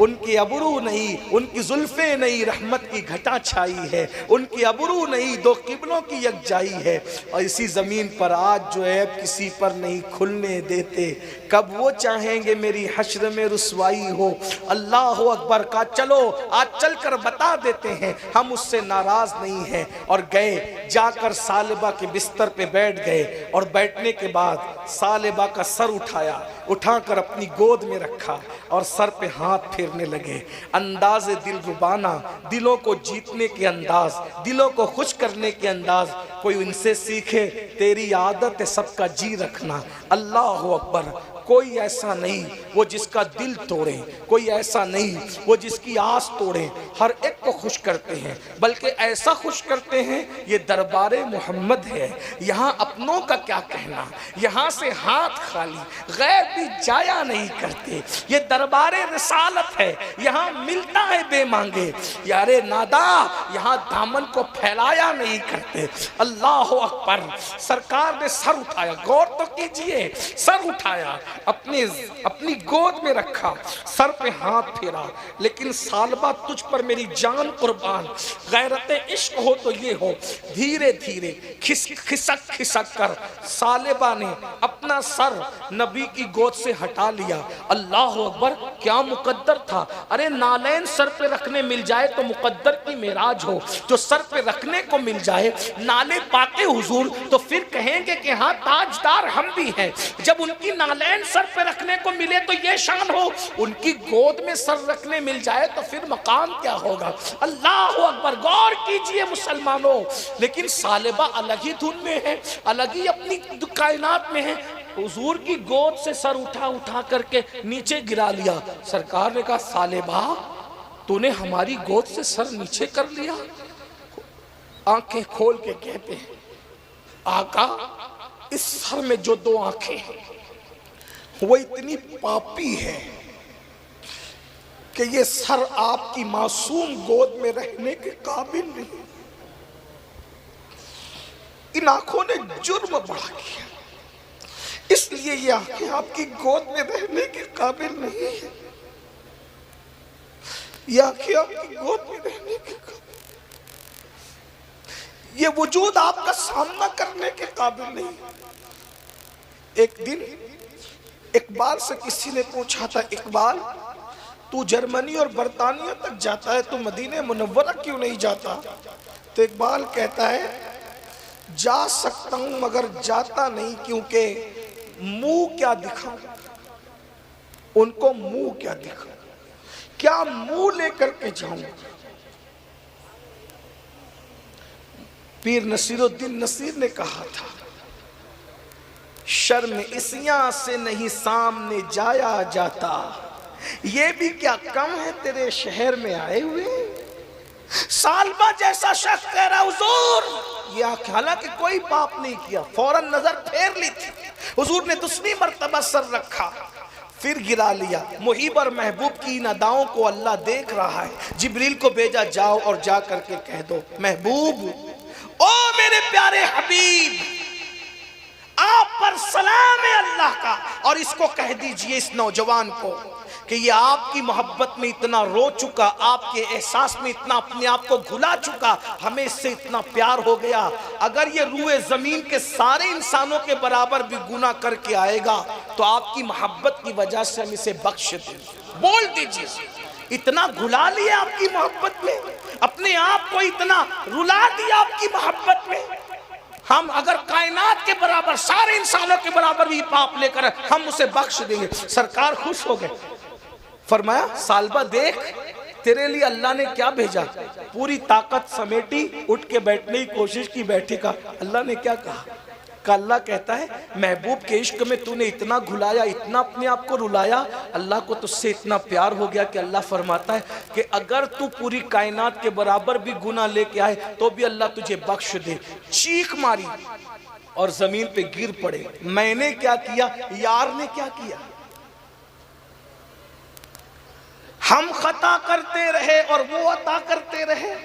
उनकी अबरू नहीं, उनकी जुल्फे नहीं, रहमत की घटा छाई है। उनकी अबरू नहीं, दो किबलों की यकजाई है। और इसी ज़मीन पर आज जो है किसी पर नहीं खुलने देते, कब वो चाहेंगे मेरी हश्र में रुसवाई हो। अल्लाह अकबर का, चलो आज चल कर बता देते हैं हम उससे नाराज नहीं हैं। और गए, जाकर सालिबा के बिस्तर पे बैठ गए और बैठने के बाद सालिबा का सर उठाया, उठाकर अपनी गोद में रखा और सर पे हाथ फेरने लगे। अंदाज़े दिल रुबाना, दिलों को जीतने के अंदाज, दिलों को खुश करने के अंदाज कोई उनसे सीखे। तेरी आदत है सबका जी रखना। अल्लाह अकबर। कोई ऐसा नहीं वो जिसका दिल तोड़े, कोई ऐसा नहीं वो जिसकी आस तोड़े। हर एक को खुश करते हैं, बल्कि ऐसा खुश करते हैं ये दरबारे मोहम्मद है। यहाँ अपनों का क्या कहना, यहाँ से हाथ खाली, गैर भी जाया नहीं करते। ये दरबारे रिसालत है, यहाँ मिलता है बेमांगे। यारे नादा, यहाँ दामन को फैलाया नहीं करते। अल्लाह अकबर। सरकार ने सर उठाया, गौर तो कीजिए, सर उठाया, अपनी गोद में रखा, सर पे हाथ फेरा। लेकिन सालबा तुझ पर मेरी जान कुर्बान, गैरत इश्क हो तो ये हो। धीरे धीरे खिसक खिसक कर सालिबा ने अपना सर नबी की गोद से हटा लिया। अल्लाह अकबर, क्या मुकद्दर था। अरे नालैन सर पे रखने मिल जाए तो मुकद्दर की मेराज हो। जो सर पे रखने को मिल जाए नाले पाके हुजूर, तो फिर कहेंगे कि हाँ ताजदार हम भी हैं। जब उनकी नालैन सर पे रखने को मिले तो ये शान हो, उनकी गोद में सर रखने मिल जाए तो फिर मकाम क्या होगा। अल्लाह अकबर। गौर कीजिए मुसलमानों। लेकिन सालिबा अलग ही धुन में है, अलग ही अपनी कायनात में है। हुजूर की गोद से सर उठा करके नीचे गिरा लिया। सरकार ने कहा, सालिबा तूने हमारी गोद से सर नीचे कर लिया। आंखें खोल के कहते हैं, आका इस सर में जो 2 आंखें हैं वो इतनी पापी है कि ये सर आपकी मासूम गोद में रहने के काबिल नहीं। इन आंखों ने जुर्म बढ़ा किया, इसलिए ये आंखें आपकी गोद में रहने के काबिल नहीं है। ये आंखें आपकी गोद में रहने के काबिल, ये वजूद आपका सामना करने के काबिल नहीं। एक दिन इकबाल से किसी ने पूछा था, इकबाल तू जर्मनी और बरतानिया तक जाता है तो मदीने मुनव्वरा क्यों नहीं जाता? तो इकबाल कहता है, जा सकता हूं मगर जाता नहीं, क्योंकि मुंह क्या दिखाऊं उनको, मुंह क्या दिखाऊं, क्या मुंह लेकर के जाऊं। पीर नसीरुद्दीन नसीर ने कहा था, शर्म इसियां से नहीं सामने जाया जाता, ये भी क्या कम है तेरे शहर में आए हुए। सालबा जैसा शख्स कह रहा हुजूर, ये हालांकि कोई पाप नहीं किया, फौरन नजर फेर ली थी, हुजूर ने दूसरी मर्तबा सर रखा, फिर गिरा लिया। मुहीब और महबूब की इन अदाओं को अल्लाह देख रहा है। जिब्रील को भेजा, जाओ और जा करके कह दो, महबूब, ओ मेरे प्यारे हबीब, आप पर सलाम है अल्लाह का, और इसको कह दीजिए, इस नौजवान को, कि ये आपकी मोहब्बत में इतना रो चुका, आपके एहसास में इतना अपने आप को घुला चुका, हमें इससे इतना प्यार हो गया, अगर ये रूए जमीन के सारे इंसानों के बराबर भी गुनाह करके आएगा तो आपकी मोहब्बत की वजह से हम इसे बख्श दें। बोल दीजिए, इतना घुला लिया आपकी मोहब्बत में, अपने आप को इतना रुला दिया आपकी मोहब्बत में, हम अगर कायनात के बराबर, सारे इंसानों के बराबर भी पाप लेकर हम उसे बख्श देंगे। सरकार खुश हो गए, फरमाया, सालबा देख तेरे लिए अल्लाह ने क्या भेजा। पूरी ताकत समेटी, उठ के बैठने की कोशिश की, बैठी, का अल्लाह ने क्या कहा। अल्लाह कहता है, महबूब के इश्क में तूने इतना घुलाया, इतना अपने आप को रुलाया, अल्लाह को तुझसे इतना प्यार हो गया कि अल्लाह फरमाता है कि अगर तू पूरी कायनात के बराबर भी गुनाह लेके आए तो भी अल्लाह तुझे बख्श दे। चीख मारी और जमीन पे गिर पड़े। मैंने क्या किया, यार ने क्या किया। हम खता करते रहे और वो अता करते रहे,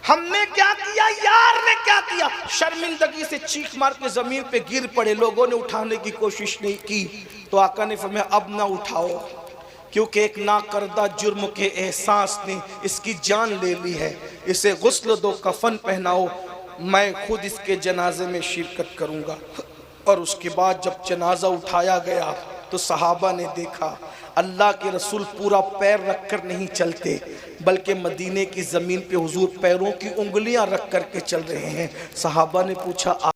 हमने क्या किया, यार ने क्या किया। शर्मिंदगी से चीख मार के जमीन पे गिर पड़े। लोगों ने उठाने की कोशिश नहीं की तो आका ने फरमाया, अब ना उठाओ, क्योंकि एक नाकर्दा जुर्म के एहसास ने इसकी जान ले ली है। इसे गुस्ल दो, कफन पहनाओ, मैं खुद इसके जनाजे में शिरकत करूंगा। और उसके बाद जब जनाजा उठाया गया तो सहाबा ने देखा अल्लाह के रसूल पूरा पैर रखकर नहीं चलते, बल्कि मदीने की ज़मीन पे हुजूर पैरों की उंगलियां रख करके चल रहे हैं। सहाबा ने पूछा,